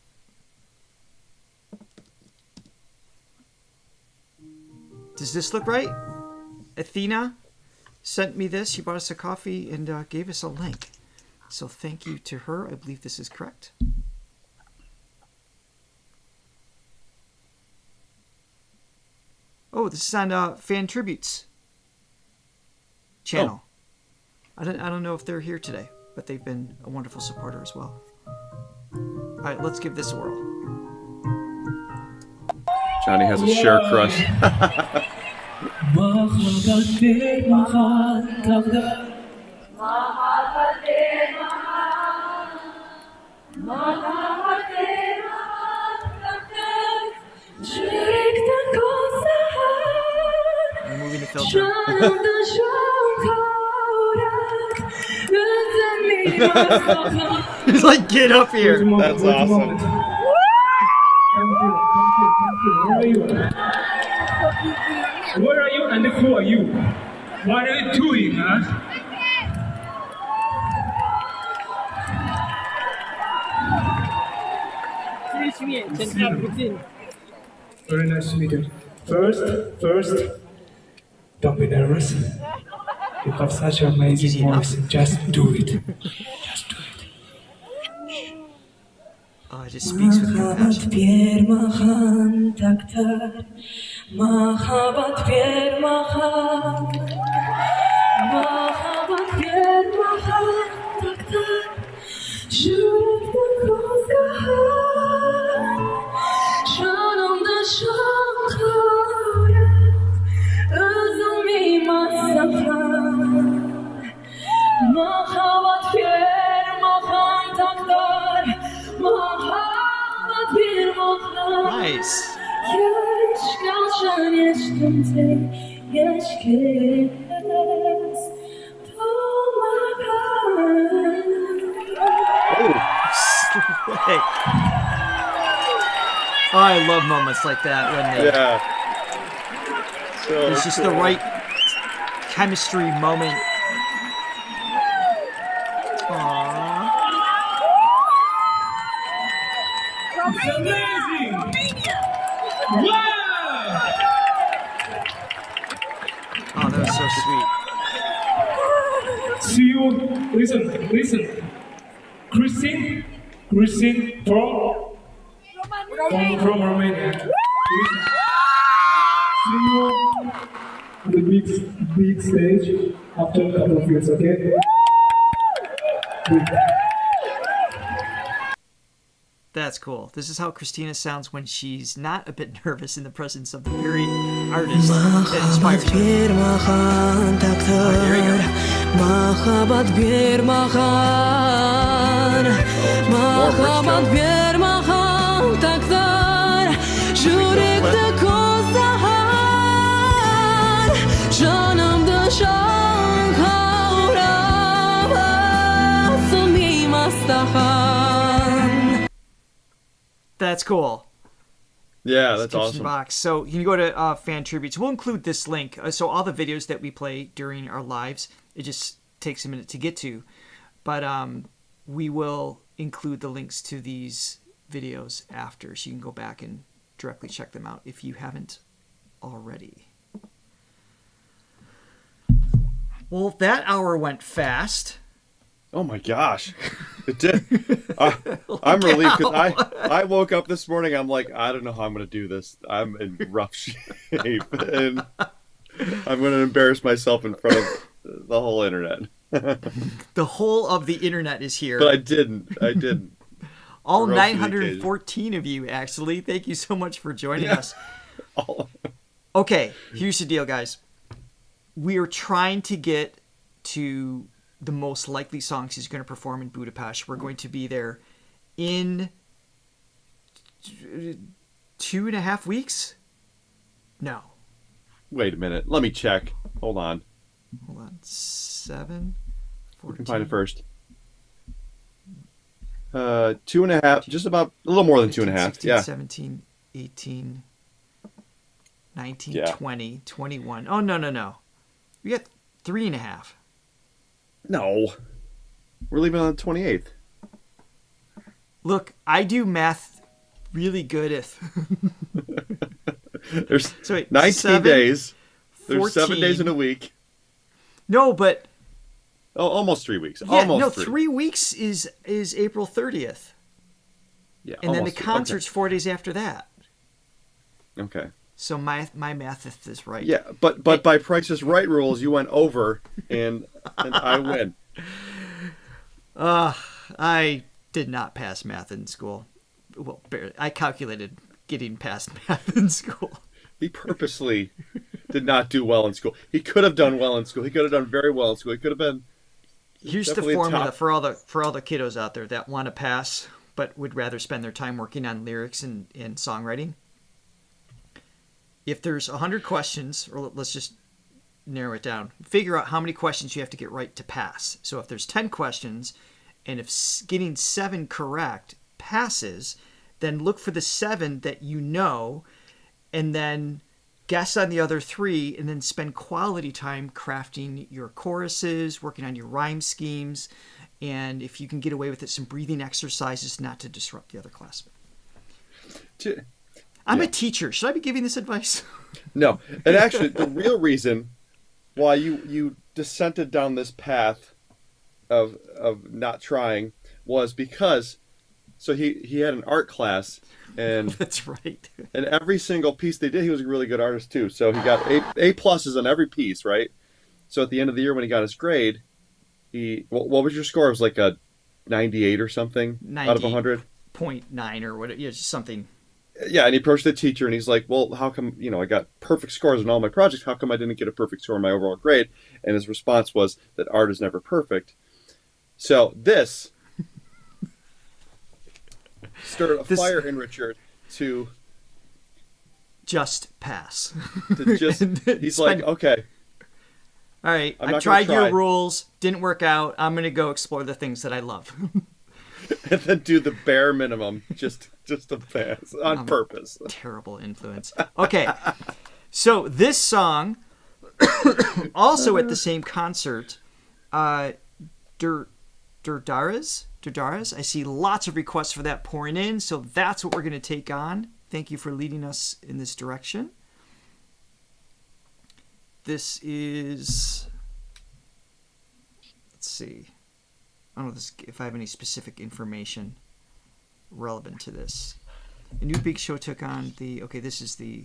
Does this look right? Athena sent me this. She bought us a coffee and gave us a link. So thank you to her. I believe this is correct. Oh, this is on Fan Tributes channel. Oh. I don't know if they're here today, but they've been a wonderful supporter as well. All right, let's give this a whirl. Johnny has a share crush. Removing the filter. He's like, get up here. That's awesome. Where are you and who are you? What are you doing, huh? Very nice to meet you. First, don't be nervous. You have such an amazing voice. Just do it. Just do it. Oh, it just speaks with compassion. Nice. Oh, I love moments like that when they, So it's just the right chemistry moment. Aww. It's amazing! Wow! Oh, that was so sweet. See you. Listen. Christine from Romania. See you on the big stage after a couple of years, okay? That's cool. This is how Christina sounds when she's not a bit nervous in the presence of the very artist that inspires her. Oh, there you That's cool. Yeah, that's awesome. Box. So you can go to Fan Tributes. We'll include this link. So all the videos that we play during our lives, it just takes a minute to get to. But we will include the links to these videos after, so you can go back and directly check them out if you haven't already. Well, that hour went fast. Oh my gosh, it did. I'm relieved because I woke up this morning. I'm like, I don't know how I'm going to do this. I'm in rough shape, and I'm going to embarrass myself in front of the whole internet. The whole of the internet is here. But I didn't. All 914 of you, actually. Thank you so much for joining us. Okay, here's the deal, guys. We are trying to get to the most likely songs he's going to perform in Budapest. We're going to be there in 2.5 weeks? No. Wait a minute. Let me check. Hold on. 7, 14. We can find it first. 2.5, just about a little more than 2.5. 16, Yeah. 17, 18, 19, Yeah. 20, 21. Oh, no. We got 3.5. No. We're leaving on the 28th. Look, I do math really good if There's so wait, 19 7, days. There's 14. 7 days in a week. No, but Oh, almost 3 weeks. yeah, Almost no, 3. 3 weeks is April 30th. Yeah, And then the almost 3. concert's 4 days after that. Okay. So my math is right. Yeah, but by Price is Right rules, you went over, and I win. I did not pass math in school. Well, barely. I calculated getting past math in school. He purposely did not do well in school. He could have done well in school. He could have done very well in school. He could have been. Here's the Definitely formula top. for all the kiddos out there that want to pass but would rather spend their time working on lyrics and songwriting. If there's 100 questions, or let's just narrow it down, figure out how many questions you have to get right to pass. So if there's 10 questions, and if getting 7 correct passes, then look for the 7 that you know, and then guess on the other 3, and then spend quality time crafting your choruses, working on your rhyme schemes, and if you can get away with it, some breathing exercises not to disrupt the other classmen. I'm a teacher. Should I be giving this advice? No, and actually, the real reason why you dissented down this path of not trying was because so he had an art class, and That's right. and every single piece they did, he was a really good artist too. So he got A pluses on every piece, right? So at the end of the year when he got his grade, what was your score? It was like a 98 or something out of 100. 0.9 or whatever, just something. Yeah, and he approached the teacher and he's like, well, how come, I got perfect scores in all my projects. How come I didn't get a perfect score in my overall grade? And his response was that art is never perfect. So this stirred a fire in Richard to Just pass. he's like, okay. All right, I'm I've not gonna tried your try. rules. Didn't work out. I'm going to go explore the things that I love. And then do the bare minimum just to pass on purpose. Terrible influence. Okay, so this song, also at the same concert, Durdaraz. I see lots of requests for that pouring in, so that's what we're going to take on. Thank you for leading us in this direction. This is, let's see. I don't know if I have any specific information relevant to this. A new big show took on this is the,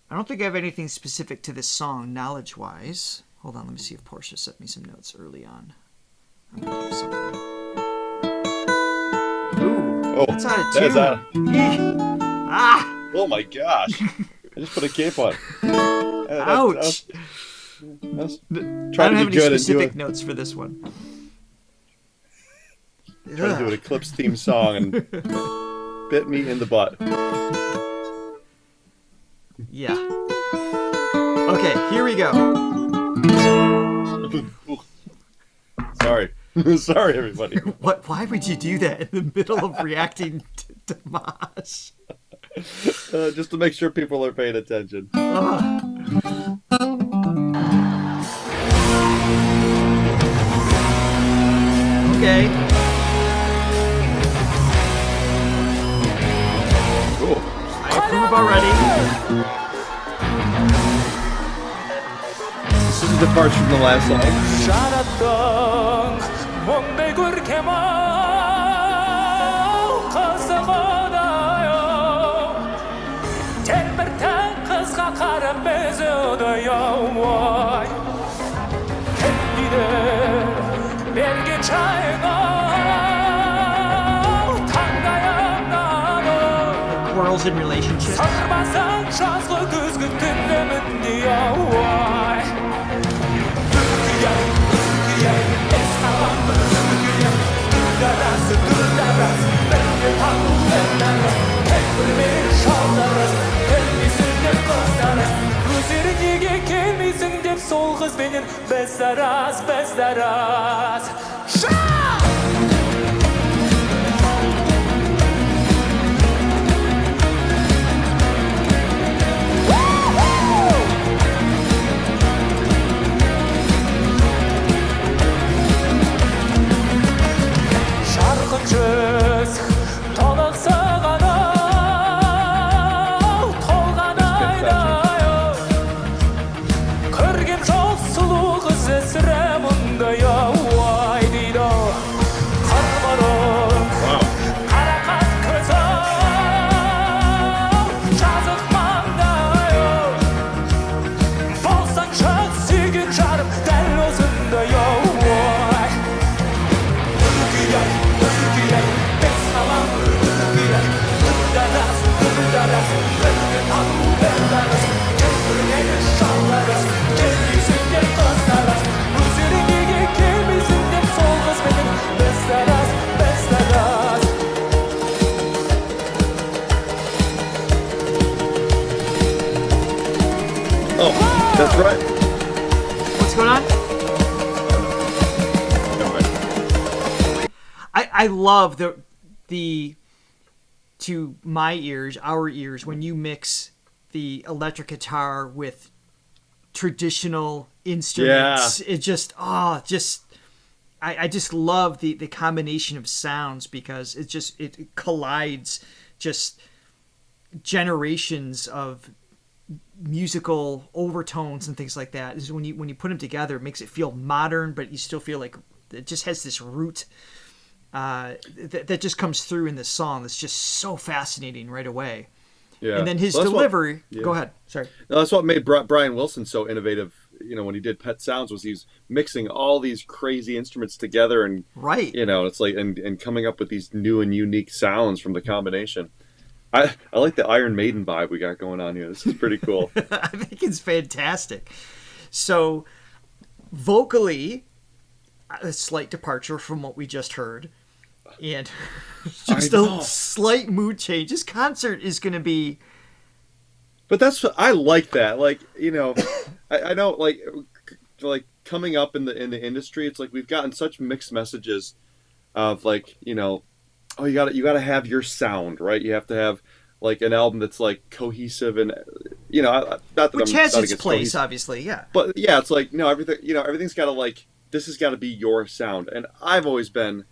I don't think I have anything specific to this song knowledge-wise. Hold on, let me see if Portia sent me some notes early on. I'm gonna do something. Ooh, that's out of tune. That's out. Ah! Oh my gosh. I just put a cape on. Ouch! Try I don't to have be any good and do specific it. notes for this one. Try to do an Eclipse theme song and bit me in the butt. Yeah. Okay, here we go. Sorry. Sorry, everybody. What? Why would you do that in the middle of reacting to Dimash? Just to make sure people are paying attention. Okay. Cool. I approve already. This is a departure from the last song. 자랐던 몽배굴개만 қызығыдайо теміртек қызға қарап безудайо kendidir belge çayına tangayamdadı Quarrels in relationships. sarmasan жазғы күзгі түндемінде ай Türkiye esnafan Türkiye Durdaraz Durdaraz bende tanrılarız tek bir şallarız gelmesinde kızlarız Üzerinize gelmesin dep sol kız benim bezdaraz bezdaraz Şarkıcız tolak sağana tolgan aydayo Körgem çok sulu kız esre bundayo Vay dido karmanım karakat közüm Жазık mandayo Bolsan çok sigin jarım del özündayo Vay Türkiye Oh, that's right. What's going on? I love the to my ears, our ears, when you mix the electric guitar with traditional instruments. Yeah. It just I just love the combination of sounds because it collides just generations of musical overtones and things like that. Is when you put them together, it makes it feel modern, but you still feel like it just has this root that just comes through in this song. That's just so fascinating right away. Yeah. And then his Well, delivery. yeah. Go ahead. Sorry. No, that's what made Brian Wilson so innovative. You know, when he did Pet Sounds, was he's mixing all these crazy instruments together, and Right. you know, it's like and coming up with these new and unique sounds from the combination. I like the Iron Maiden vibe we got going on here. This is pretty cool. I think it's fantastic. So, vocally, a slight departure from what we just heard, and just a slight mood change. This concert is going to be. But I like that. Like, you know, I know like coming up in the industry, it's like we've gotten such mixed messages of like, you know, oh, you got to have your sound, right? You have to have like an album that's like cohesive and, you know, not that Which I'm has not its against place, cohesive. obviously, yeah. But yeah, it's like, no, everything, you know, everything's got to like, this has got to be your sound. And I've always been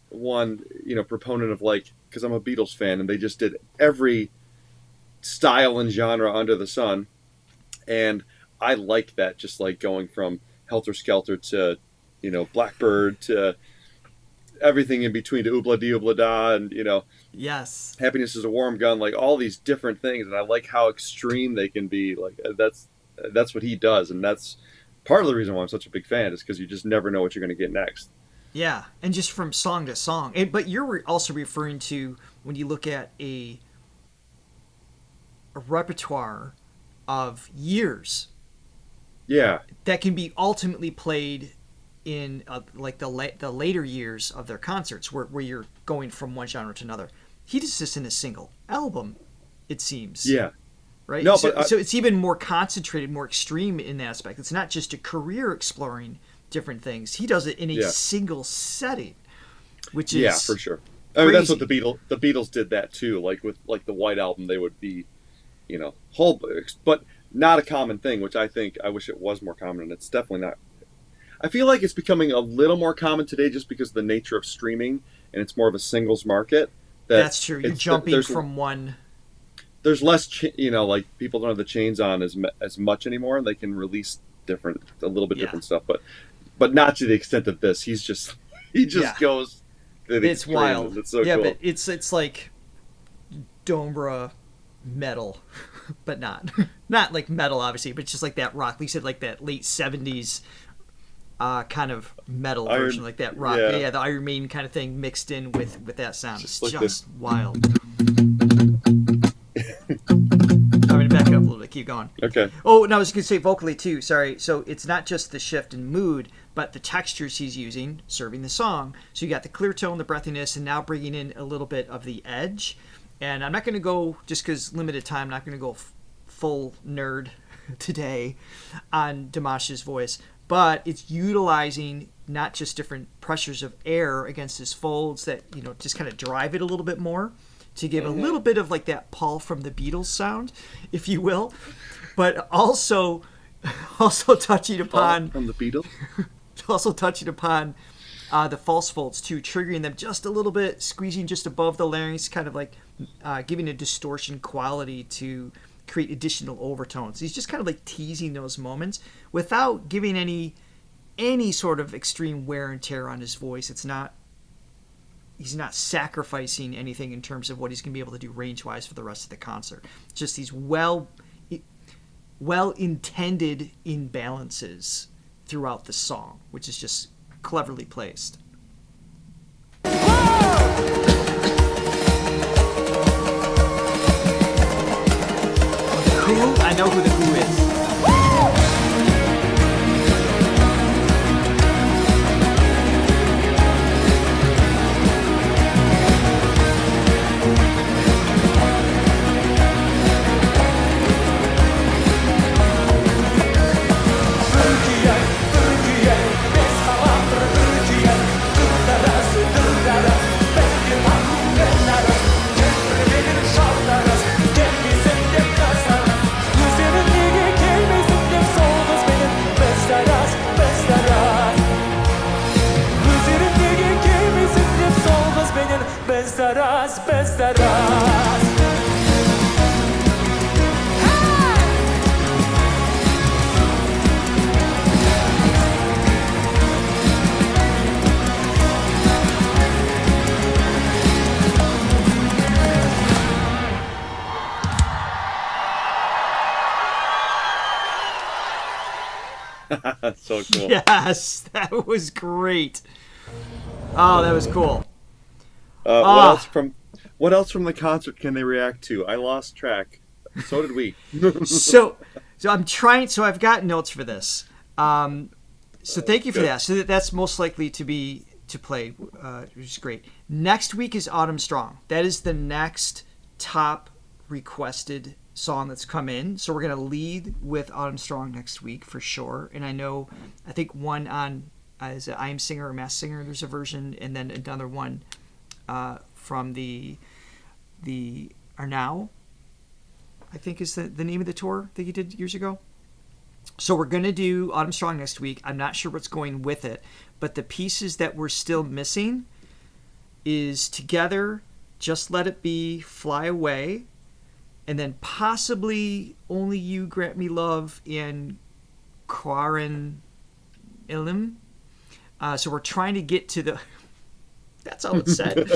one, you know, proponent of like, because I'm a Beatles fan and they just did every style and genre under the sun. And I like that, just like going from Helter Skelter to, you know, Blackbird to everything in between, to Oobla Dee Oobla Da, and, you know, Yes. Happiness is a Warm Gun, like all these different things. And I like how extreme they can be. Like that's what he does. And that's part of the reason why I'm such a big fan, is because you just never know what you're going to get next. Yeah, and just from song to song. But you're also referring to when you look at a repertoire of years. Yeah. That can be ultimately played in like the later years of their concerts, where you're going from one genre to another. He does this in a single album, it seems. Yeah. Right? No, so, but so it's even more concentrated, more extreme in that aspect. It's not just a career exploring different things. He does it in a single setting, which is for sure. I mean, that's what crazy. the Beatles did that too. Like with like the White Album, they would be, you know, whole, but not a common thing. Which I wish it was more common, and it's definitely not. I feel like it's becoming a little more common today, just because of the nature of streaming, and it's more of a singles market. That's true. You're jumping from one. There's less, you know, like people don't have the chains on as much anymore. They can release a little bit Yeah. different stuff, but not to the extent of this. He just Yeah. goes. To the It's extreme, wild. and it's so yeah, cool. but it's like Dombra metal, but not like metal obviously, but just like that rock. You said like that late 70s kind of metal Iron- version, like that rock. yeah. Yeah, the Iron Maiden kind of thing mixed in with that sound. Just It's like just wild. I'm gonna back it up a little bit. Keep going. Okay. Oh, and I was going to say vocally too. Sorry. So it's not just the shift in mood, but the textures he's using serving the song. So you got the clear tone, the breathiness, and now bringing in a little bit of the edge. And I'm not going to go, just because limited time, not going to go full nerd today on Dimash's voice, but it's utilizing not just different pressures of air against his folds that, just kind of drive it a little bit more to give a little bit of like that Paul from the Beatles sound, if you will, but also touching upon From the Beatles. The false folds too, triggering them just a little bit, squeezing just above the larynx, kind of like giving a distortion quality to create additional overtones. He's just kind of like teasing those moments without giving any sort of extreme wear and tear on his voice. He's not sacrificing anything in terms of what he's going to be able to do range-wise for the rest of the concert. It's just these well-intended imbalances throughout the song, which is just cleverly placed. Who? I know who the Who is. Bezdaraz. That's so cool. Yes, that was great. Oh, that was cool. What else from the concert can they react to? I lost track. So did we. So I'm trying. So I've got notes for this. So thank you for Good. that. So that's most likely to play, which is great. Next week is Autumn Strong. That is the next top requested song that's come in. So we're gonna lead with Autumn Strong next week for sure. And I think one on is it I Am Singer or Masked Singer. There's a version, and then another one from the Are Now, I think is the name of the tour that you did years ago. So we're going to do Autumn Strong next week. I'm not sure what's going with it, but the pieces that we're still missing is Together, Just Let It Be, Fly Away, and then possibly Only You Grant Me Love and Quarren Ilm. So we're trying to get to the... That's all it said.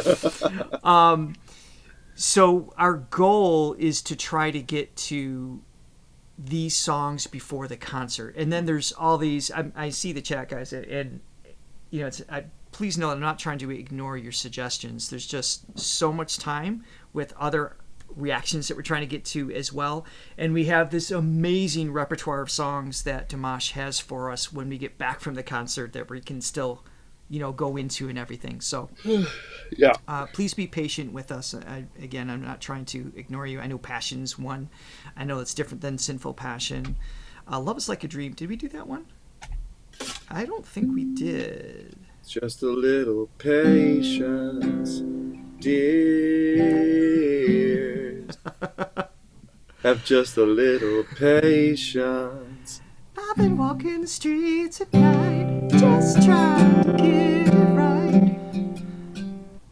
So our goal is to try to get to these songs before the concert, and then there's all these. I see the chat, guys, and please know I'm not trying to ignore your suggestions. There's just so much time with other reactions that we're trying to get to as well, and we have this amazing repertoire of songs that Dimash has for us when we get back from the concert that we can still go into and everything. So Yeah. please be patient with us. Again, I'm not trying to ignore you. I know Passion's one. I know it's different than Sinful Passion. Love Is Like a Dream. Did we do that one? I don't think we did. Just a little patience, dear. Have just a little patience. I've been walking the streets at night, just trying to get it right.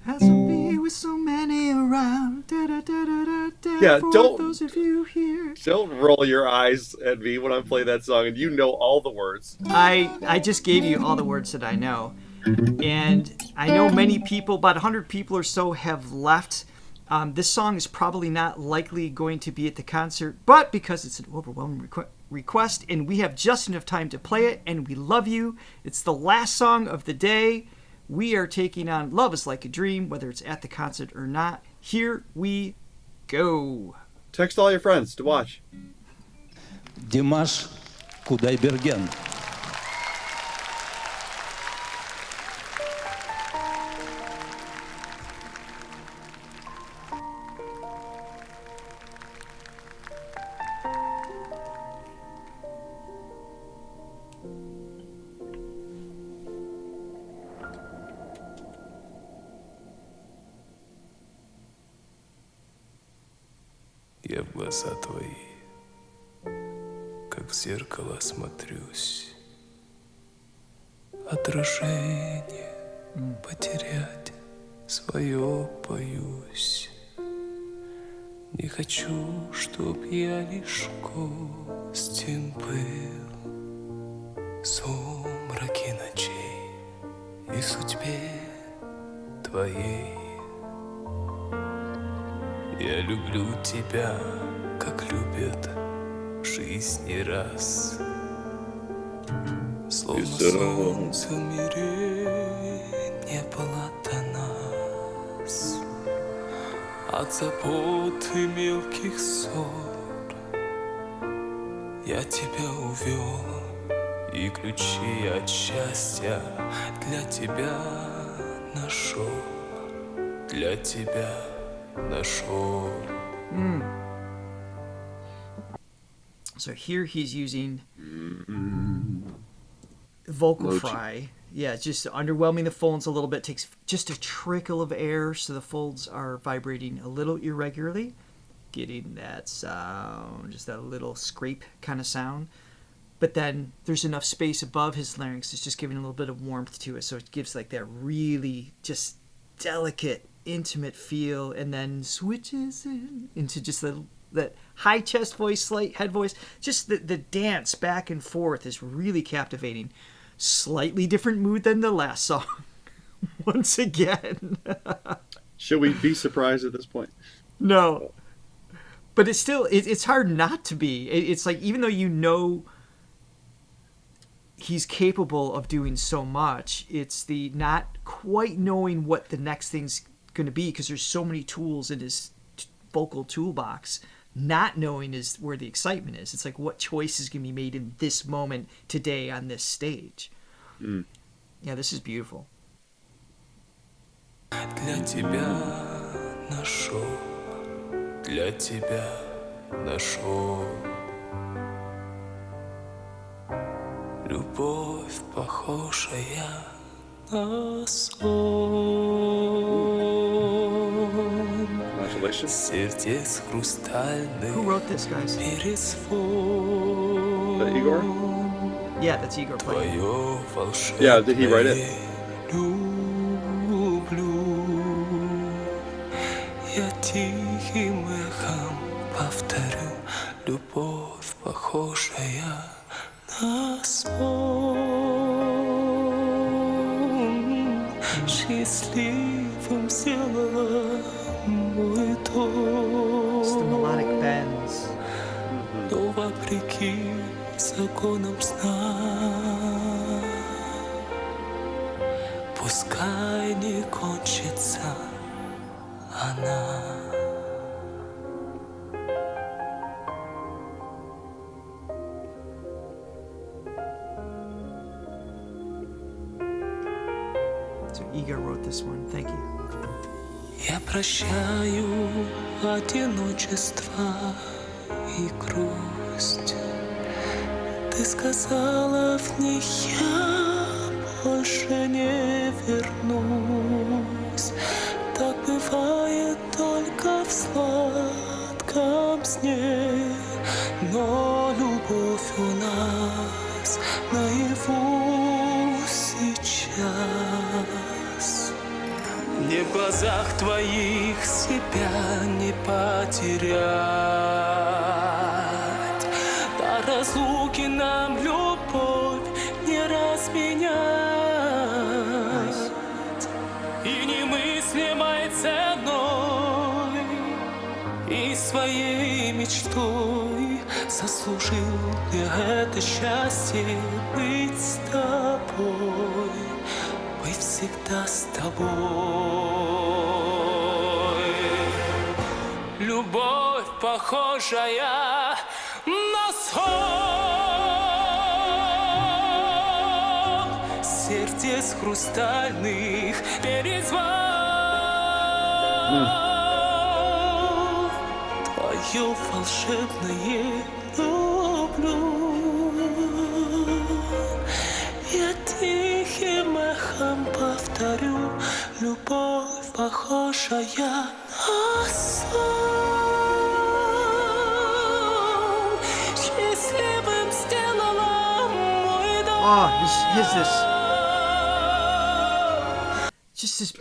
Has to be with so many around. Da, da, da, da, da, Yeah, for don't- those of you here. Don't roll your eyes at me when I play that song, and you know all the words. I just gave you all the words that I know. And I know many people, about 100 people or so, have left. This song is probably not likely going to be at the concert, but because it's an overwhelming request, and we have just enough time to play it, and we love you. It's the last song of the day. We are taking on Love is Like a Dream, whether it's at the concert or not. Here we go. Text all your friends to watch. Dimash Qudaibergen. Я в глаза твои, как в зеркало смотрюсь. Отражение потерять свое боюсь. Не хочу, чтоб я лишь гостем был в сумраке ночей и в судьбе твоей. Я люблю тебя, как любят в жизни раз. Словно солнце в мире не было до нас. От забот и мелких ссор я тебя увел, и ключи от счастья для тебя нашел, для тебя нашел. So here he's using vocal fry. Yeah, just underwhelming the folds a little bit. Takes just a trickle of air, so the folds are vibrating a little irregularly. Getting that sound, just that little scrape kind of sound. But then there's enough space above his larynx. It's just giving a little bit of warmth to it. So it gives like that really just delicate, intimate feel, and then switches into just that high chest voice, slight head voice. Just the dance back and forth is really captivating. Slightly different mood than the last song. Once again. Should we be surprised at this point? No. But it's still, it's hard not to be. It's like, even though you know he's capable of doing so much, it's the not quite knowing what the next thing's going to be, because there's so many tools in his vocal toolbox. Not knowing is where the excitement is. It's like, what choice is going to be made in this moment today on this stage? Yeah, this is beautiful. Для тебя нашел, для тебя нашел. Любовь, похожая на сон. Congratulations. Сердец хрустальный. Who wrote this, guys? Перезвон. That Igor? Yeah, that's Igor playing. Твое волшебное. Yeah, did he write it? Люблю. Я тихим эхом повторю. Любовь, похожая на сон. Счастливым сделала мой It's the дом. melodic bends. Но вопреки законам сна, пускай не кончится она. So Igor wrote this one. Thank you. Я прощаю одиночество и грусть. Ты сказала в них, я больше не вернусь. Так бывает только в сладком сне. Но любовь у нас наяву сейчас. мне в глазах твоих себя не потерять. До разлуки нам любовь не разменять. И немыслимой ценой, и своей мечтой заслужил я это счастье быть с тобой, быть всегда с тобой. Любовь, похожая на сон, сердец хрустальных перезвон. Твое волшебное люблю, я тихим эхом повторю. Любовь, похожая на сон, счастливым сделала мой дом. Oh, he has this just this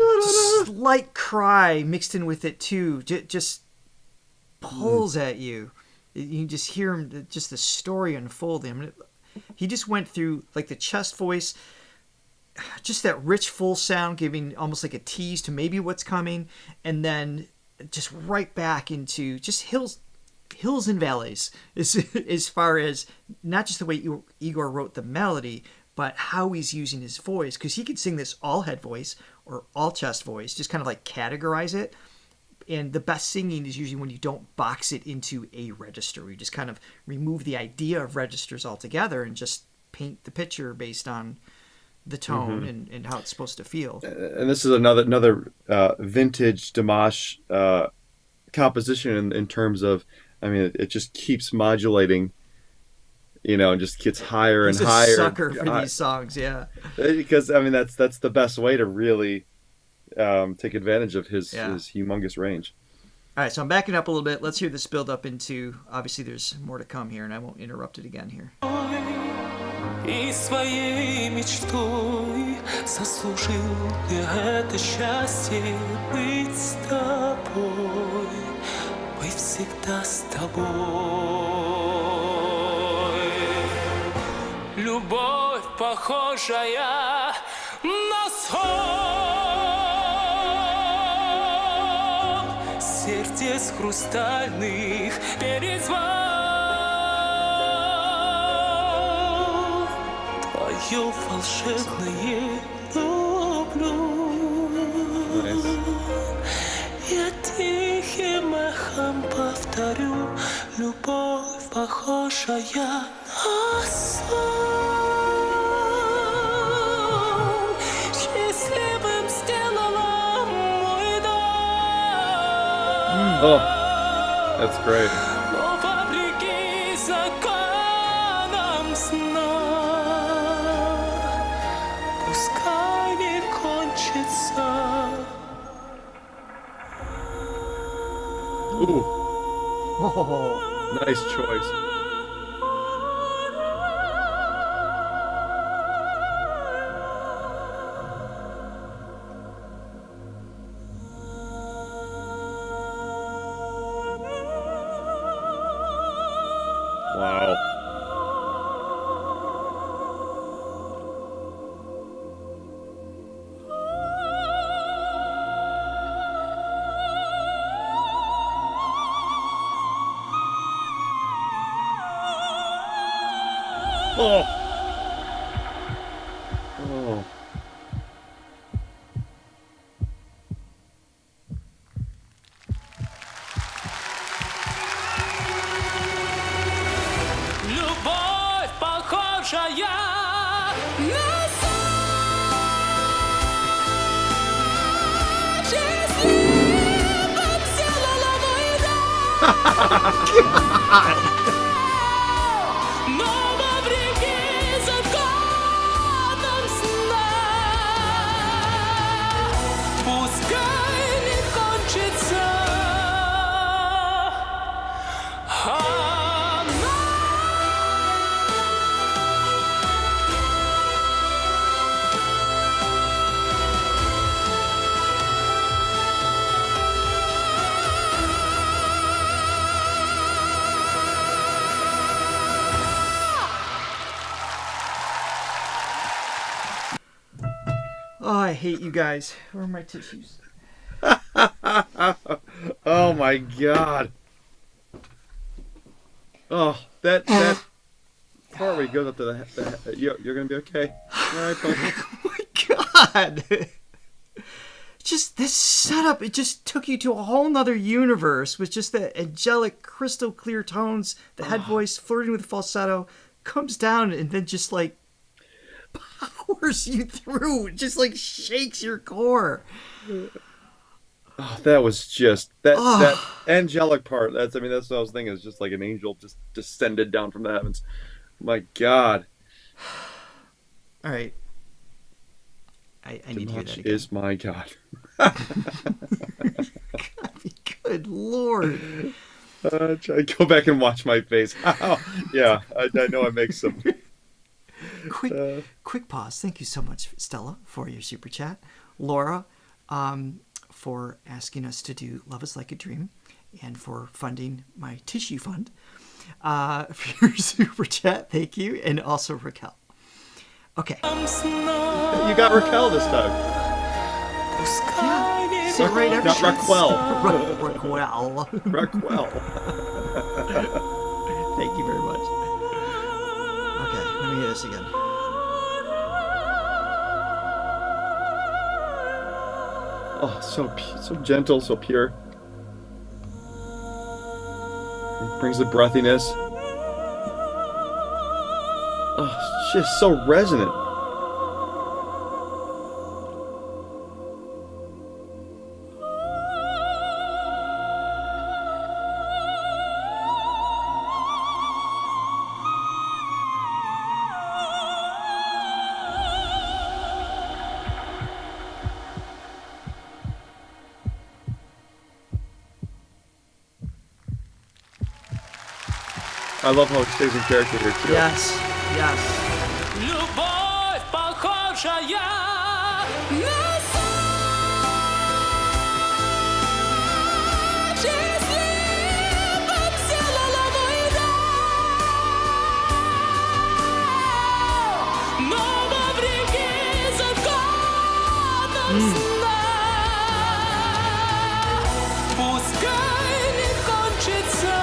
slight cry mixed in with it too. Just pulls at you. You can just hear him, just the story unfolding. I mean, he just went through like the chest voice, just that rich full sound, giving almost like a tease to maybe what's coming, and then just right back into just hills and valleys as far as not just the way Igor wrote the melody, but how he's using his voice, because he could sing this all head voice or all chest voice, just kind of like categorize it. And the best singing is usually when you don't box it into a register. You just kind of remove the idea of registers altogether and just paint the picture based on the tone and how it's supposed to feel. And this is another vintage Dimash composition in terms of, I mean, it just keeps modulating, and just gets higher and higher. He's a sucker for these songs, yeah. Because, I mean, that's the best way to really take advantage of his humongous range. All right, so I'm backing up a little bit. Let's hear this build up into, obviously there's more to come here, and I won't interrupt it again here. И своей мечтой заслужил я это счастье быть с тобой, быть всегда с тобой. Любовь, похожая на сон, сердец хрустальных перезвон. Твое волшебное люблю, я тихим эхом повторю. Любовь, похожая на сон, счастливым сделала мой дом. Oh, that's great. Но вопреки законам сна, пускай не кончится. Ooh, Oh, nice choice. Wow. Oh. Oh. Любовь, похожая на сон, счастливым сделала мой дом. Но вопреки законам сна, пускай не кончится. I hate you guys. Where are my tissues? Oh my god. Oh, that part where he goes up to the you're gonna be okay. All right, Paul. Oh my god. Just this setup, it just took you to a whole nother universe with just the angelic, crystal clear tones, the head voice flirting with falsetto, comes down and then just like powers you through, just like shakes your core. Oh, that was just that angelic part. That's what I was thinking. It's just like an angel just descended down from the heavens. My God. All right. I need to hear that again. Is my God. Good Lord. Go back and watch my face. Yeah, I know I make some. Quick pause. Thank you so much, Stella, for your super chat. Laura, for asking us to do Love is Like a Dream and for funding my tissue fund. For your super chat, thank you. And also Raquel. Okay. You got Raquel this time. Yeah. Sit right every Not Raquel. Raquel. Raquel. Thank you very much. Okay, let me hear this again. Oh, so gentle, so pure. It brings the breathiness. Oh, it's just so resonant. I love how it stays in character here too. Yes. Любовь похожая на счастливым сделала война. Но вопреки законам сна, пускай не кончится.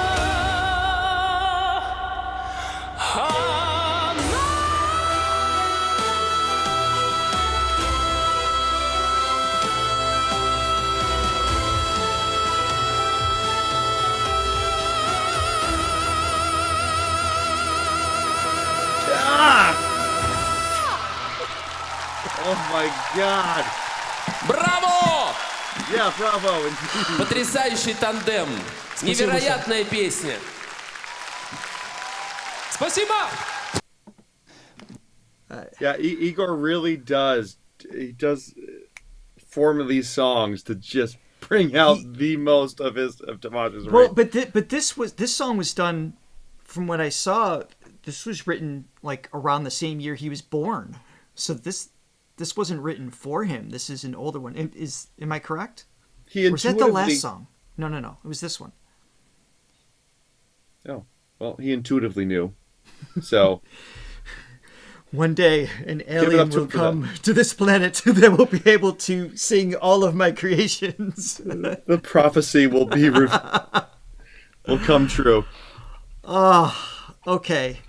Oh my God! Браво! Yeah, bravo! Indeed. Потрясающий тандем. Невероятная песня. Спасибо! Yeah, Igor really does. He does form these songs to just bring out the most of Dimash's. Well, but this song was done, from what I saw. This was written like around the same year he was born. So this wasn't written for him. This is an older one. Am I correct? Or was that the last song? No. It was this one. Oh, well, he intuitively knew. So one day an alien will come to this planet that will be able to sing all of my creations. The prophecy will will come true. Oh, okay.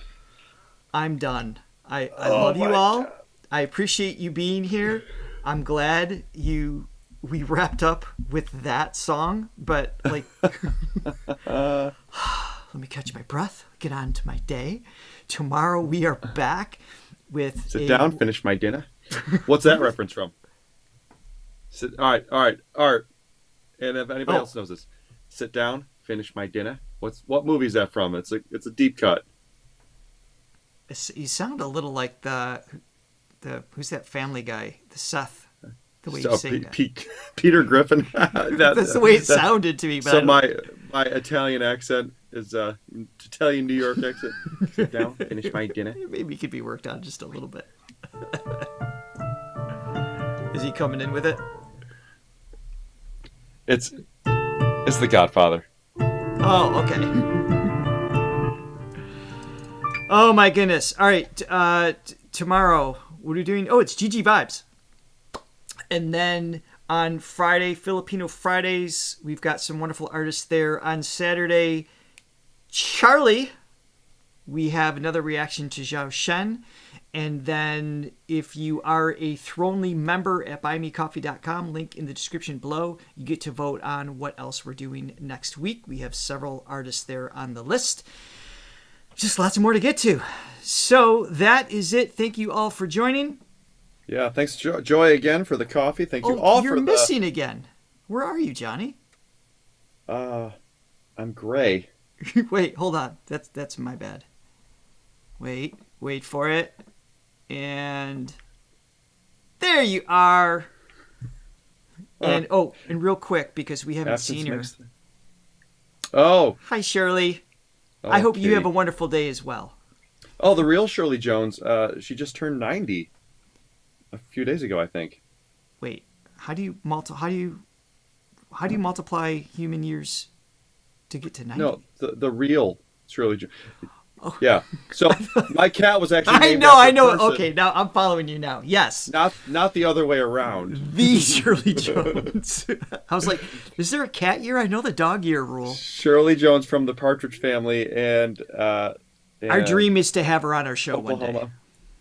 I'm done. I love you all. God. I appreciate you being here. I'm glad we wrapped up with that song, but like let me catch my breath, get on to my day. Tomorrow we are back with Sit down, finish my dinner. What's that reference from? All right. And if anybody else knows this, sit down, finish my dinner. What movie is that from? It's a deep cut. You sound a little like the who's that Family Guy? The Seth. The way you say that. Peter Griffin. That's the way it sounded to me. But so my Italian accent is Italian New York accent. Sit down, finish my dinner. Maybe it could be worked on just a little bit. Is he coming in with it? It's The Godfather. Oh, okay. Oh my goodness! All right, tomorrow what are we doing? Oh, it's GG Vibes. And then on Friday, Filipino Fridays, we've got some wonderful artists there. On Saturday, Charlie, we have another reaction to Zhao Shen. And then if you are a Thronely member at buymecoffee.com, link in the description below, you get to vote on what else we're doing next week. We have several artists there on the list. Just lots more to get to. So that is it. Thank you all for joining. Yeah, thanks, Joy, again for the coffee. Thank you all you're for missing again. Where are you, Johnny? I'm gray. Wait, hold on. That's my bad. Wait for it. And there you are. And and real quick, because we haven't seen her. Oh. Hi, Shirley. I hope you have a wonderful day as well. Oh, the real Shirley Jones. She just turned 90 a few days ago, I think. Wait, how do you multiply human years to get to 90? No, the real Shirley Jones. Oh. Yeah. So my cat was actually named I know. Person. Okay, now I'm following you now. Yes. Not the other way around. The Shirley Jones. I was like, is there a cat year? I know the dog year rule. Shirley Jones from the Partridge Family, and our dream is to have her on our show Oklahoma. one day.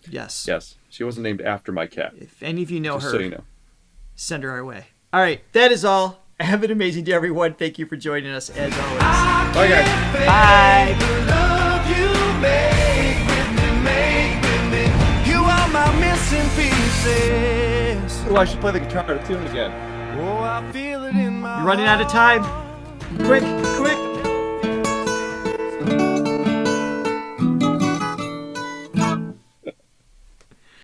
Yes. Yes. She wasn't named after my cat. If any of you know Just her, so you know. Send her our way. All right, that is all. Have an amazing day, everyone. Thank you for joining us, as always. Bye, guys. Bye. Oh, I should play the guitar tune again. You're running out of time. Quick.